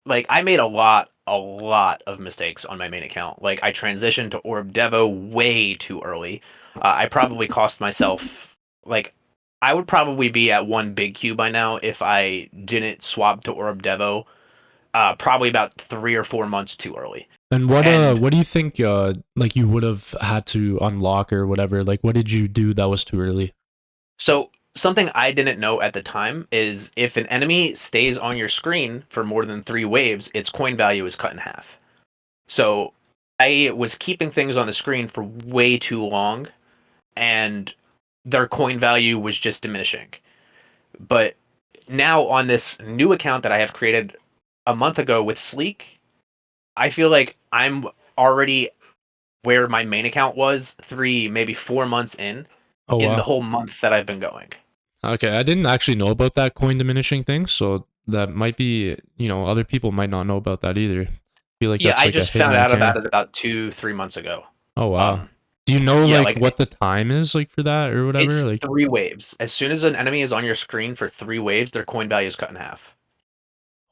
like I made a lot of mistakes on my main account. Like I transitioned to Orb Devo way too early. I probably cost myself like I would probably be at one big Q by now if I didn't swap to Orb Devo. Probably about 3 or 4 months too early. And And what do you think like you would have had to unlock or whatever? Like what did you do that was too early? so something I didn't know at the time is if an enemy stays on your screen for more than 3 waves, its coin value is cut in half. So I was keeping things on the screen for way too long, and their coin value was just diminishing. But now on this new account that I have created a month ago with Sleek, I feel like I'm already where my main account was 3, maybe 4 months Oh in the wow. whole month that I've been going. Okay, I didn't actually know about that coin diminishing thing, so that might be, other people might not know about that either. I feel like Yeah, that's I like a just hidden found out about mechanic. it about 2, 3 months ago. Oh wow. Um, Do you know yeah, like like what the time is like for that or whatever? it's Like 3 waves. As soon as an enemy is on your screen for 3 waves, their coin value is cut in half.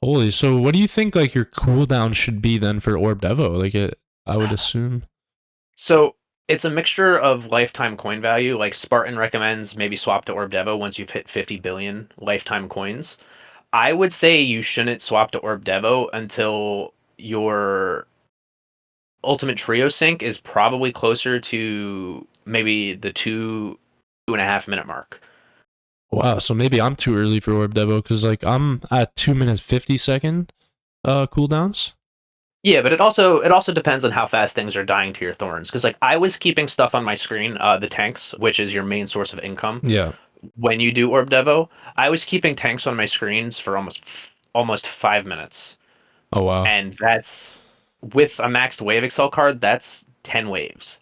holy, so what do you think like your cooldown should be then for Orb Devo? Like I would assume. So it's a mixture of lifetime coin value. Like Spartan recommends maybe swap to Orb Devo once you've hit 50 billion lifetime coins. I would say you shouldn't swap to Orb Devo until your ultimate trio sync is probably closer to maybe the 2.5 minute mark. Wow, so maybe I'm too early for Orb Devo because like I'm at 2 minutes 50 second cooldowns. Yeah, but it also depends on how fast things are dying to your thorns. Because like I was keeping stuff on my screen, the tanks, which is your main source of income, Yeah. when you do Orb Devo, I was keeping tanks on my screens for almost 5 minutes, Oh wow. and that's with a maxed wave excel card. That's 10 waves.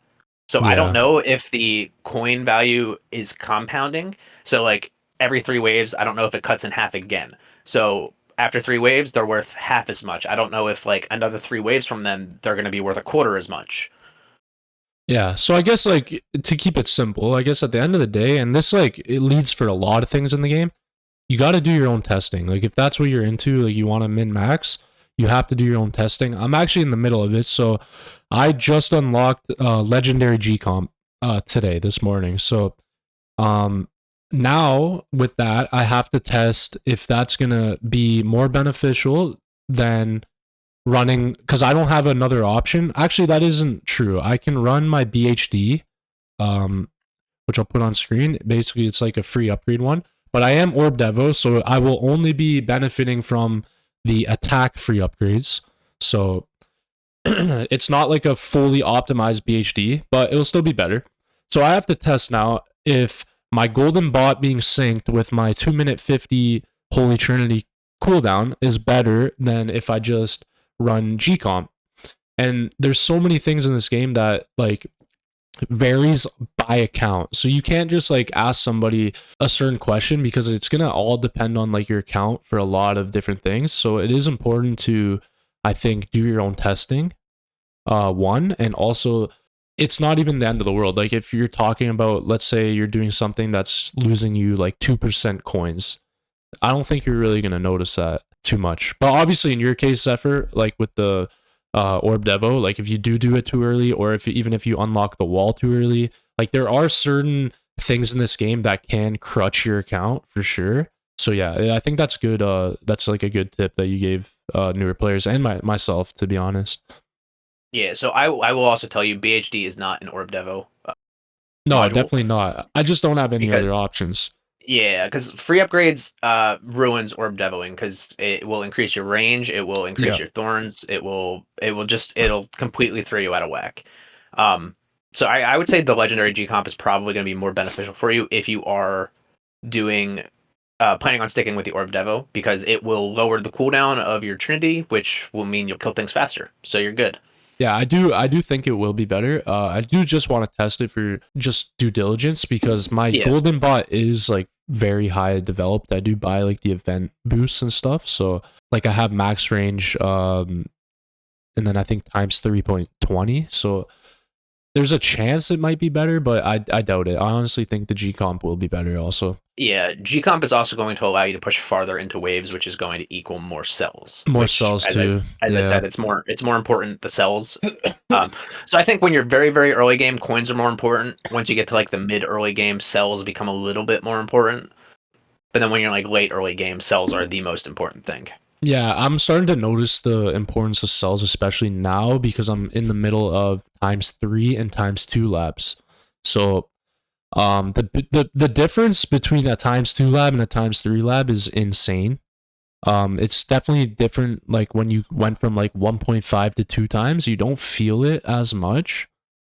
So I don't Yeah. know if the coin value is compounding. So like every 3 waves, I don't know if it cuts in half again. So after 3 waves, they're worth half as much. I don't know if like another 3 waves from them, they're going to be worth a quarter as much. Yeah. So I guess like to keep it simple, I guess at the end of the day, and this like it leads for a lot of things in the game, you got to do your own testing. Like if that's what you're into, like you want to min max, you have to do your own testing. I'm actually in the middle of it, so I just unlocked legendary G comp today this morning. So um now with that, I have to test if that's gonna be more beneficial than running, because I don't have another option. Actually, that isn't true. I can run my BHD, um, which I'll put on screen. Basically, it's like a free upgrade one. But I am Orb Devo, so I will only be benefiting from the attack free upgrades. So it's not like a fully optimized BHD, but it'll still be better. So I have to test now if my golden bot being synced with my 2-minute 50 Holy Trinity cooldown is better than if I just run GComp. And there's so many things in this game that like varies by account. So you can't just like ask somebody a certain question because it's going to all depend on like your account for a lot of different things. So it is important to, I think, do your own testing. One, and also it's not even the end of the world. Like if you're talking about, let's say you're doing something that's losing you like 2% coins, I don't think you're really going to notice that too much. But obviously in your case, Zephyr, like with the Orb Devo, like if you do it too early, or if even if you unlock the wall too early, like there are certain things in this game that can crutch your account for sure. So yeah, I think that's good. That's like a good tip that you gave newer players and myself, to be honest. Yeah, so I will also tell you BHD is not an Orb Devo No, module definitely not. I just don't have any because other options. yeah, because free upgrades ruins Orb Devoing because it will increase your range, it will increase Yeah. your thorns, it'll completely throw you out of whack. Um, so I would say the legendary G comp is probably going to be more beneficial for you if you are doing planning on sticking with the Orb Devo because it will lower the cooldown of your Trinity, which will mean you'll kill things faster. So you're good. Yeah, I do think it will be better. I do just want to test it for just due diligence because my Yeah. golden bot is like very high developed. I do buy like the event boosts and stuff. So like I have max range and then I think times 3.20. So there's a chance it might be better, but I doubt it. I honestly think the G comp will be better also. Yeah, G-Comp is also going to allow you to push farther into waves, which is going to equal more cells. More Which, cells too. as I Yeah. said, it's more important the cells. So I think when you're very very early game, coins are more important. Once you get to like the mid early game, cells become a little bit more important. But then when you're like late early game, cells are the most important thing. Yeah, I'm starting to notice the importance of cells, especially now because I'm in the middle of times 3 and times 2 labs. So, the difference between a times 2 lab and a times 3 lab is insane. It's definitely different. Like when you went from like 1.5 to 2 times, you don't feel it as much.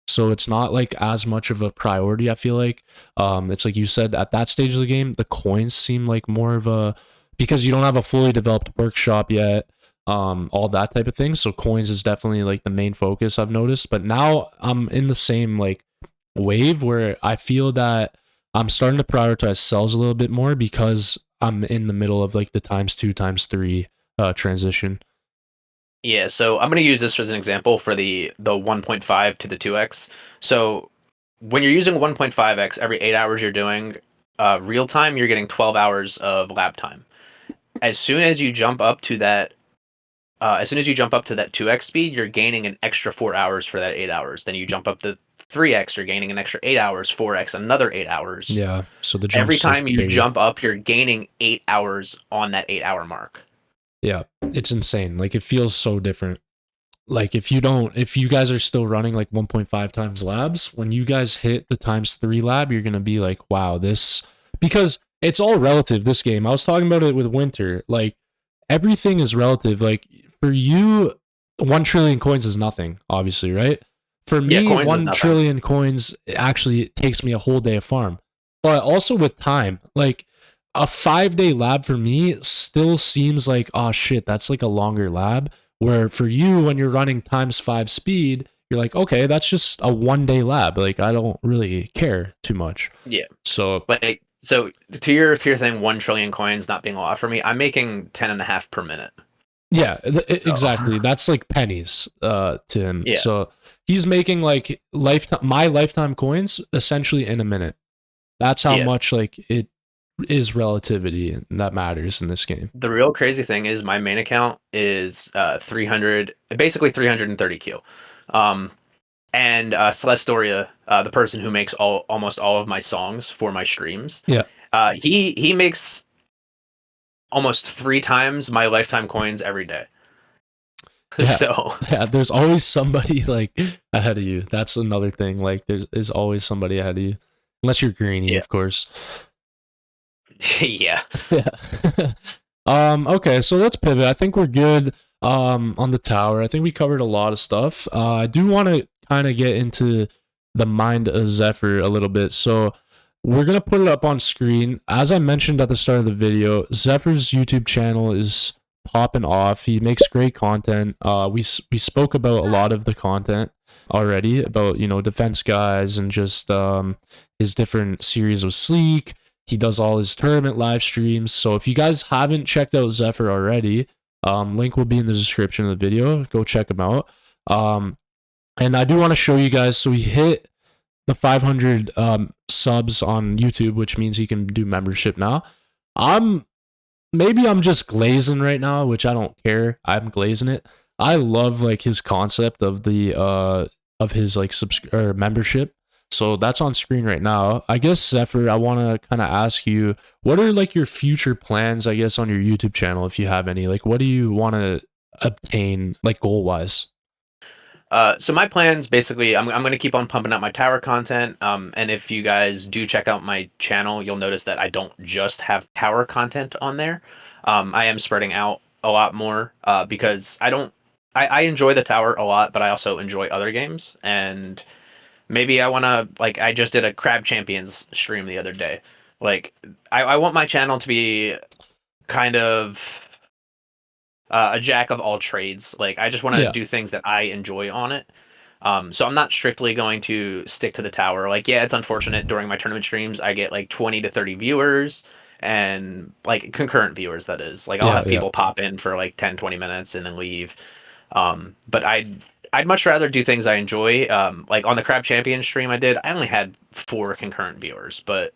So it's not like as much of a priority. I feel like it's like you said at that stage of the game, the coins seem like more of a, because you don't have a fully developed workshop yet, all that type of thing. So coins is definitely like the main focus I've noticed. But now I'm in the same like wave where I feel that I'm starting to prioritize cells a little bit more because I'm in the middle of like the times 2 times 3 transition. Yeah, so I'm going to use this as an example for the 1.5 to the 2x. So when you're using 1.5x every 8 hours you're doing real time, you're getting 12 hours of lab time. As soon as you jump up to that as soon as you jump up to that 2x speed, you're gaining an extra 4 hours for that 8 hours. Then you jump up to 3x, you're gaining an extra 8 hours, 4x another 8 hours. Yeah, so the Every jump's like time you bigger. jump up, you're gaining 8 hours on that 8 hour mark. Yeah, it's insane. Like it feels so different. Like if you guys are still running like 1.5 times labs, when you guys hit the times 3 lab, you're gonna be like, wow, this, because it's all relative. This game, I was talking about it with Winter. Like everything is relative. Like for you, 1 trillion coins is nothing, obviously, right? For Yeah, me, coins is one nothing. trillion coins actually takes me a whole day of farm. but also with time, like a 5 day lab for me still seems like, oh shit, that's like a longer lab. Where for you, when you're running times 5 speed, you're like, okay, that's just a 1 day lab. Like I don't really care too much. Yeah. So Like, so to your thing, 1 trillion coins not being a lot for me. I'm making 10.5 per minute. yeah, So exactly. That's like pennies to him. yeah, So he's making like lifetime coins essentially in a minute. That's how yeah. much like it is relativity that matters in this game. The real crazy thing is my main account is 300, basically 330 Q. Um, and Celestia, the person who makes almost all of my songs for my streams, Yeah. he makes almost 3 times my lifetime coins every day. Yeah. So Yeah, there's always somebody like ahead of you. That's another thing. Like there's always somebody ahead of you. Unless you're greeny, yeah, of course. yeah. Yeah. Okay, so let's pivot. I think we're good on the tower. I think we covered a lot of stuff. I do want to kind of get into the mind of Zephyr a little bit. So we're gonna put it up on screen. As I mentioned at the start of the video, Zephyr's YouTube channel is popping off. He makes great content. We spoke about a lot of the content already about defense guys and just his different series with Sleek. He does all his tournament live streams. So if you guys haven't checked out Zephyr already, link will be in the description of the video. Go check him out. And I do want to show you guys. So he hit the 500 subs on YouTube, which means he can do membership now. Maybe I'm just glazing right now, which I don't care. I'm glazing it. I love like his concept of the of his like membership. So that's on screen right now. I guess Zephyr, I want to kind of ask you, what are like your future plans, I guess, on your YouTube channel, if you have any? Like, what do you want to obtain, like goal wise? So my plans basically, I'm going to keep on pumping out my tower content. And if you guys do check out my channel, you'll notice that I don't just have tower content on there. I am spreading out a lot more because I enjoy the tower a lot, but I also enjoy other games. And maybe I want to, like, I just did a Crab Champions stream the other day. Like, I want my channel to be kind of a jack of all trades. Like I just want to Yeah, do things that I enjoy on it. So I'm not strictly going to stick to the tower. Like, yeah, it's unfortunate during my tournament streams I get like 20 to 30 viewers and like concurrent viewers, that is. Like I'll yeah, have yeah, people pop in for like 10, 20 minutes and then leave. But I'd much rather do things I enjoy. Like on the Crab Champion stream I did, I only had 4 concurrent viewers, but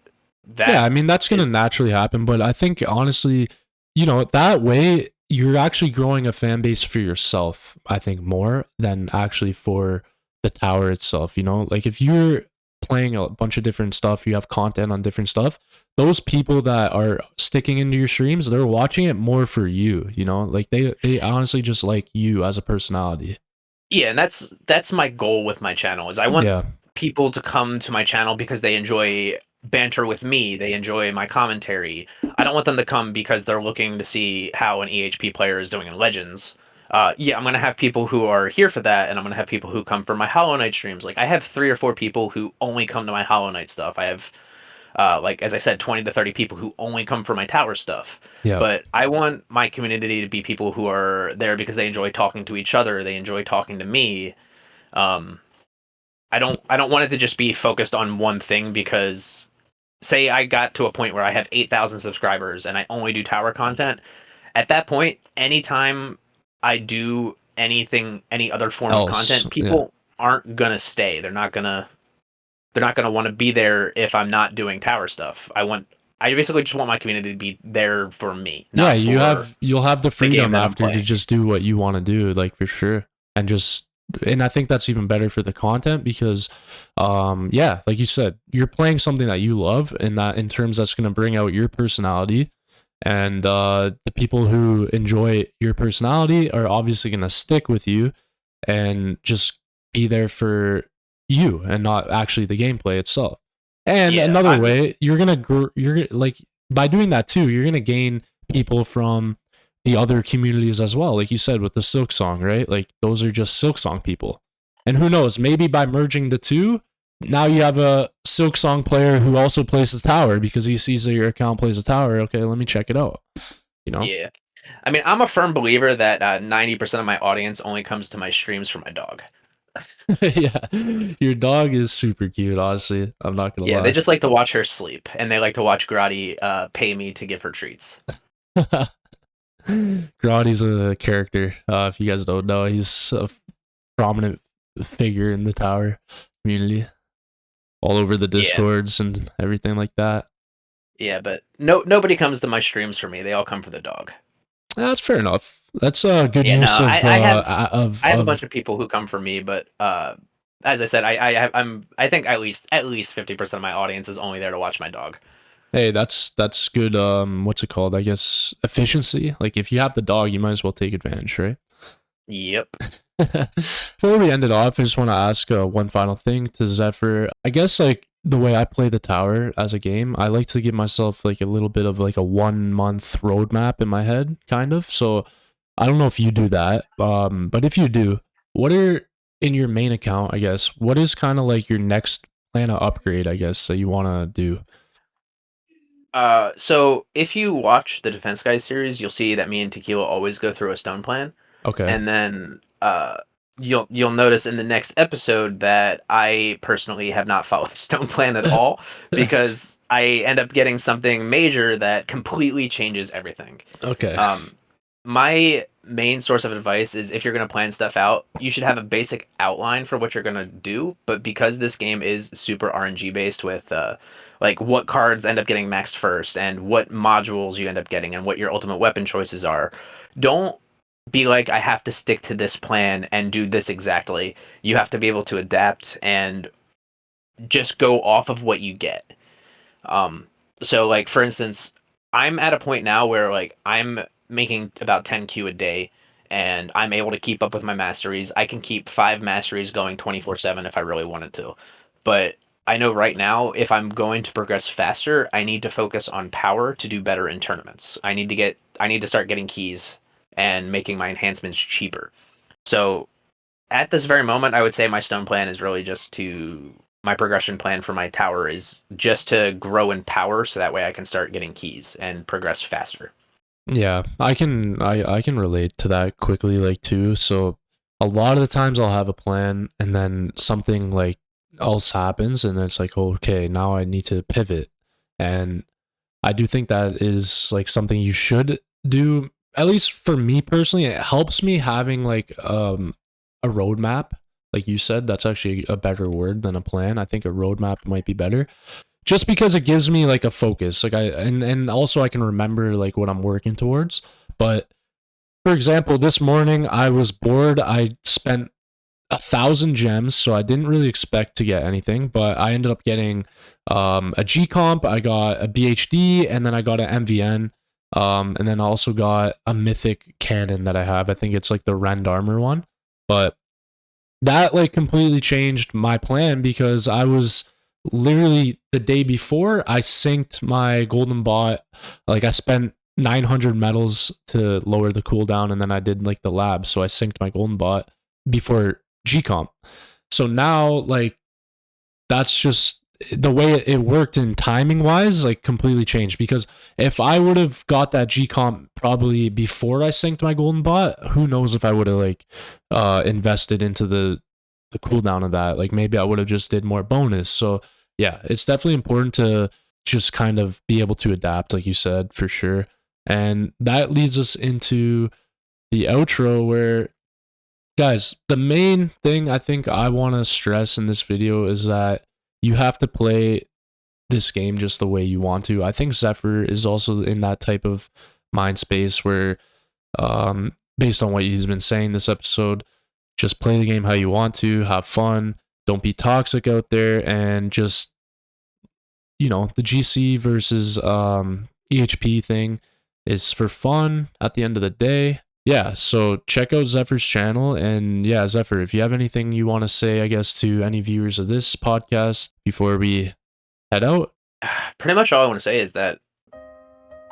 yeah. that I mean, that's gonna is naturally happen, but I think honestly, that way you're actually growing a fan base for yourself. I think more than actually for the tower itself. Like if you're playing a bunch of different stuff, you have content on different stuff. Those people that are sticking into your streams, they're watching it more for you. Like they honestly just like you as a personality. yeah, and that's my goal with my channel is I want Yeah, people to come to my channel because they enjoy banter with me, they enjoy my commentary. I don't want them to come because they're looking to see how an EHP player is doing in Legends. Yeah, I'm gonna have people who are here for that, and I'm gonna have people who come for my Hollow Knight streams. Like I have 3 or 4 people who only come to my Hollow Knight stuff. I have like as I said, 20 to 30 people who only come for my tower stuff. yeah. But I want my community to be people who are there because they enjoy talking to each other, they enjoy talking to me. Um, I don't want it to just be focused on one thing because say I got to a point where I have 8,000 subscribers and I only do tower content. At that point, anytime I do anything, any other form of Else, content, yeah. people aren't gonna stay. They're not gonna want to be there if I'm not doing tower stuff. I basically just want my community to be there for me, Yeah, not for you'll have the the game freedom that I'm after to playing. just do what you want to do, like for sure. And I think that's even better for the content because yeah, like you said, you're playing something that you love and that in terms that's going to bring out your personality, and the people who enjoy your personality are obviously going to stick with you and just be there for you and not actually the gameplay itself. And Yeah, another I'm way, like by doing that too, you're gonna gain people from the other communities as well. Like you said with the Silk Song, right? Like those are just Silk Song people. And who knows, maybe by merging the two, now you have a Silk Song player who also plays the tower because he sees that your account plays the tower. Okay, let me check it out. You know? Yeah. I mean, I'm a firm believer that 90% of my audience only comes to my streams for my dog. Yeah, your dog is super cute. Honestly, I'm not gonna Yeah, they lie. just like to watch her sleep, and they like to watch Grotty pay me to give her treats. Grody's a character. If you guys don't know, he's a prominent figure in the tower community, all over the Yeah, discords and everything like that. yeah, but nobody comes to my streams for me. They all come for the dog. That's fair enough. That's a good Yeah, no, use of I have a bunch of people who come for me, but as I said, I think at least 50% of my audience is only there to watch my dog. Hey, that's good. What's it called? I guess efficiency. Like if you have the dog, you might as well take advantage, right? Yep. Before we end it off, I just want to ask one final thing to Zephyr. I guess like the way I play the tower as a game, I like to give myself like a little bit of like a 1 month roadmap in my head, kind of. So I don't know if you do that, but if you do, what are in your main account? I guess what is kind of like your next plan of upgrade? I guess that you want to do. So if you watch the Defense Guys series, you'll see that me and Tequila always go through a stone plan, Okay. and then you'll notice in the next episode that I personally have not followed the stone plan at all because I end up getting something major that completely changes everything. Okay. Um, my main source of advice is if you're going to plan stuff out, you should have a basic outline for what you're going to do. But because this game is super RNG based with like what cards end up getting maxed first and what modules you end up getting and what your ultimate weapon choices are, don't be like, I have to stick to this plan and do this exactly. You have to be able to adapt and just go off of what you get. Um, so like for instance, I'm at a point now where like I'm making about 10Q a day and I'm able to keep up with my masteries. I can keep 5 masteries going 24/7 if I really wanted to. But I know right now if I'm going to progress faster, I need to focus on power to do better in tournaments. I need to start getting keys and making my enhancements cheaper. So at this very moment, I would say my stone plan is really just to my progression plan for my tower is just to grow in power so that way I can start getting keys and progress faster. Yeah, I can relate to that quickly like too. So a lot of the times I'll have a plan and then something like else happens and it's like, okay, now I need to pivot. And I do think that is like something you should do. At least for me personally, it helps me having like a roadmap. Like you said, that's actually a better word than a plan. I think a roadmap might be better just because it gives me like a focus. Like and also I can remember like what I'm working towards. But for example, this morning I was bored. I spent 1,000 gems, so I didn't really expect to get anything, but I ended up getting a G comp, I got a BHD, and then I got an MVN, and then I also got a mythic cannon that I have. I think it's like the Rend armor one, but that like completely changed my plan because I was literally the day before I synced my golden bot. Like I spent 900 metals to lower the cooldown, and then I did like the lab, so I synced my golden bot before G-Comp. So now, like, that's just the way it worked in timing wise, like, completely changed. Because if I would have got that G-Comp probably before I synced my golden bot, who knows if I would have, like, invested into the cooldown of that. Like, maybe I would have just did more bonus. So, yeah, it's definitely important to just kind of be able to adapt, like you said, for sure. And that leads us into the outro where guys, the main thing I think I want to stress in this video is that you have to play this game just the way you want to. I think Zephyr is also in that type of mind space where, based on what he's been saying this episode, just play the game how you want to, have fun, don't be toxic out there, and just, the GC versus EHP thing is for fun at the end of the day. Yeah, so check out Zephyr's channel. And yeah, Zephyr, if you have anything you want to say, I guess, to any viewers of this podcast before we head out. Pretty much all I want to say is that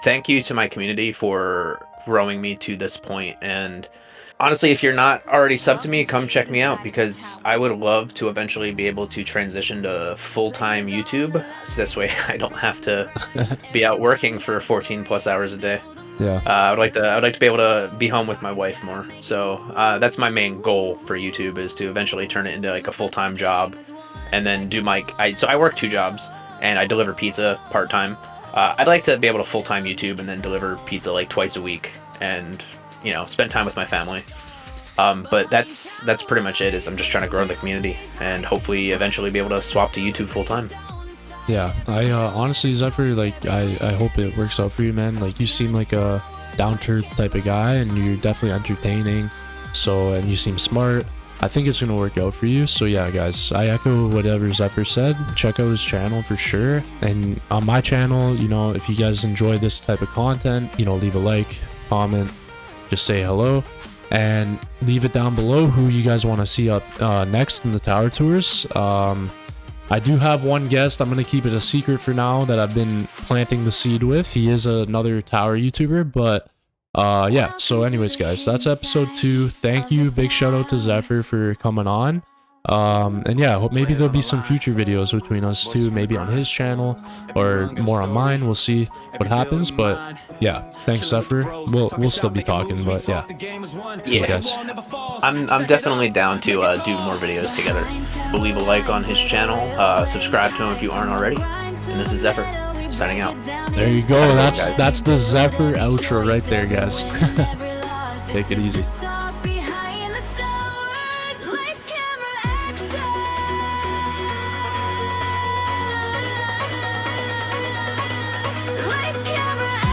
thank you to my community for growing me to this point, and Honestly, if you're not already subbed to me, come check me out because I would love to eventually be able to transition to full-time YouTube. So this way I don't have to be out working for 14 plus hours a day. Yeah. I would like to be able to be home with my wife more. So that's my main goal for YouTube is to eventually turn it into like a full-time job, and then do so I work 2 jobs and I deliver pizza part-time. I'd like to be able to full-time YouTube and then deliver pizza like twice a week, and spend time with my family. But that's pretty much it. Is I'm just trying to grow the community and hopefully eventually be able to swap to YouTube full-time. Yeah, I honestly, Zephyr, like, I hope it works out for you, man. Like, you seem like a down-to-earth type of guy, and you're definitely entertaining, and you seem smart. I think it's gonna work out for you. So yeah, guys, I echo whatever Zephyr said. Check out his channel for sure. And on my channel, if you guys enjoy this type of content, leave a like, comment, just say hello, and leave it down below who you guys want to see up next in the tower tours. I do have one guest. I'm going to keep it a secret for now that I've been planting the seed with. He is another tower YouTuber, but yeah. So anyways, guys, that's episode 2. Thank you. Big shout out to Zephyr for coming on. And yeah, hope maybe there'll be some future videos between us too, maybe on his channel or more on mine. We'll see what happens, but yeah, thanks Zephyr. We'll still be talking, but yeah. Yeah, guys. I'm definitely down to do more videos together. We'll leave a like on his channel, subscribe to him if you aren't already. And this is Zephyr signing out. There you go. That's the Zephyr outro right there, guys. Take it easy.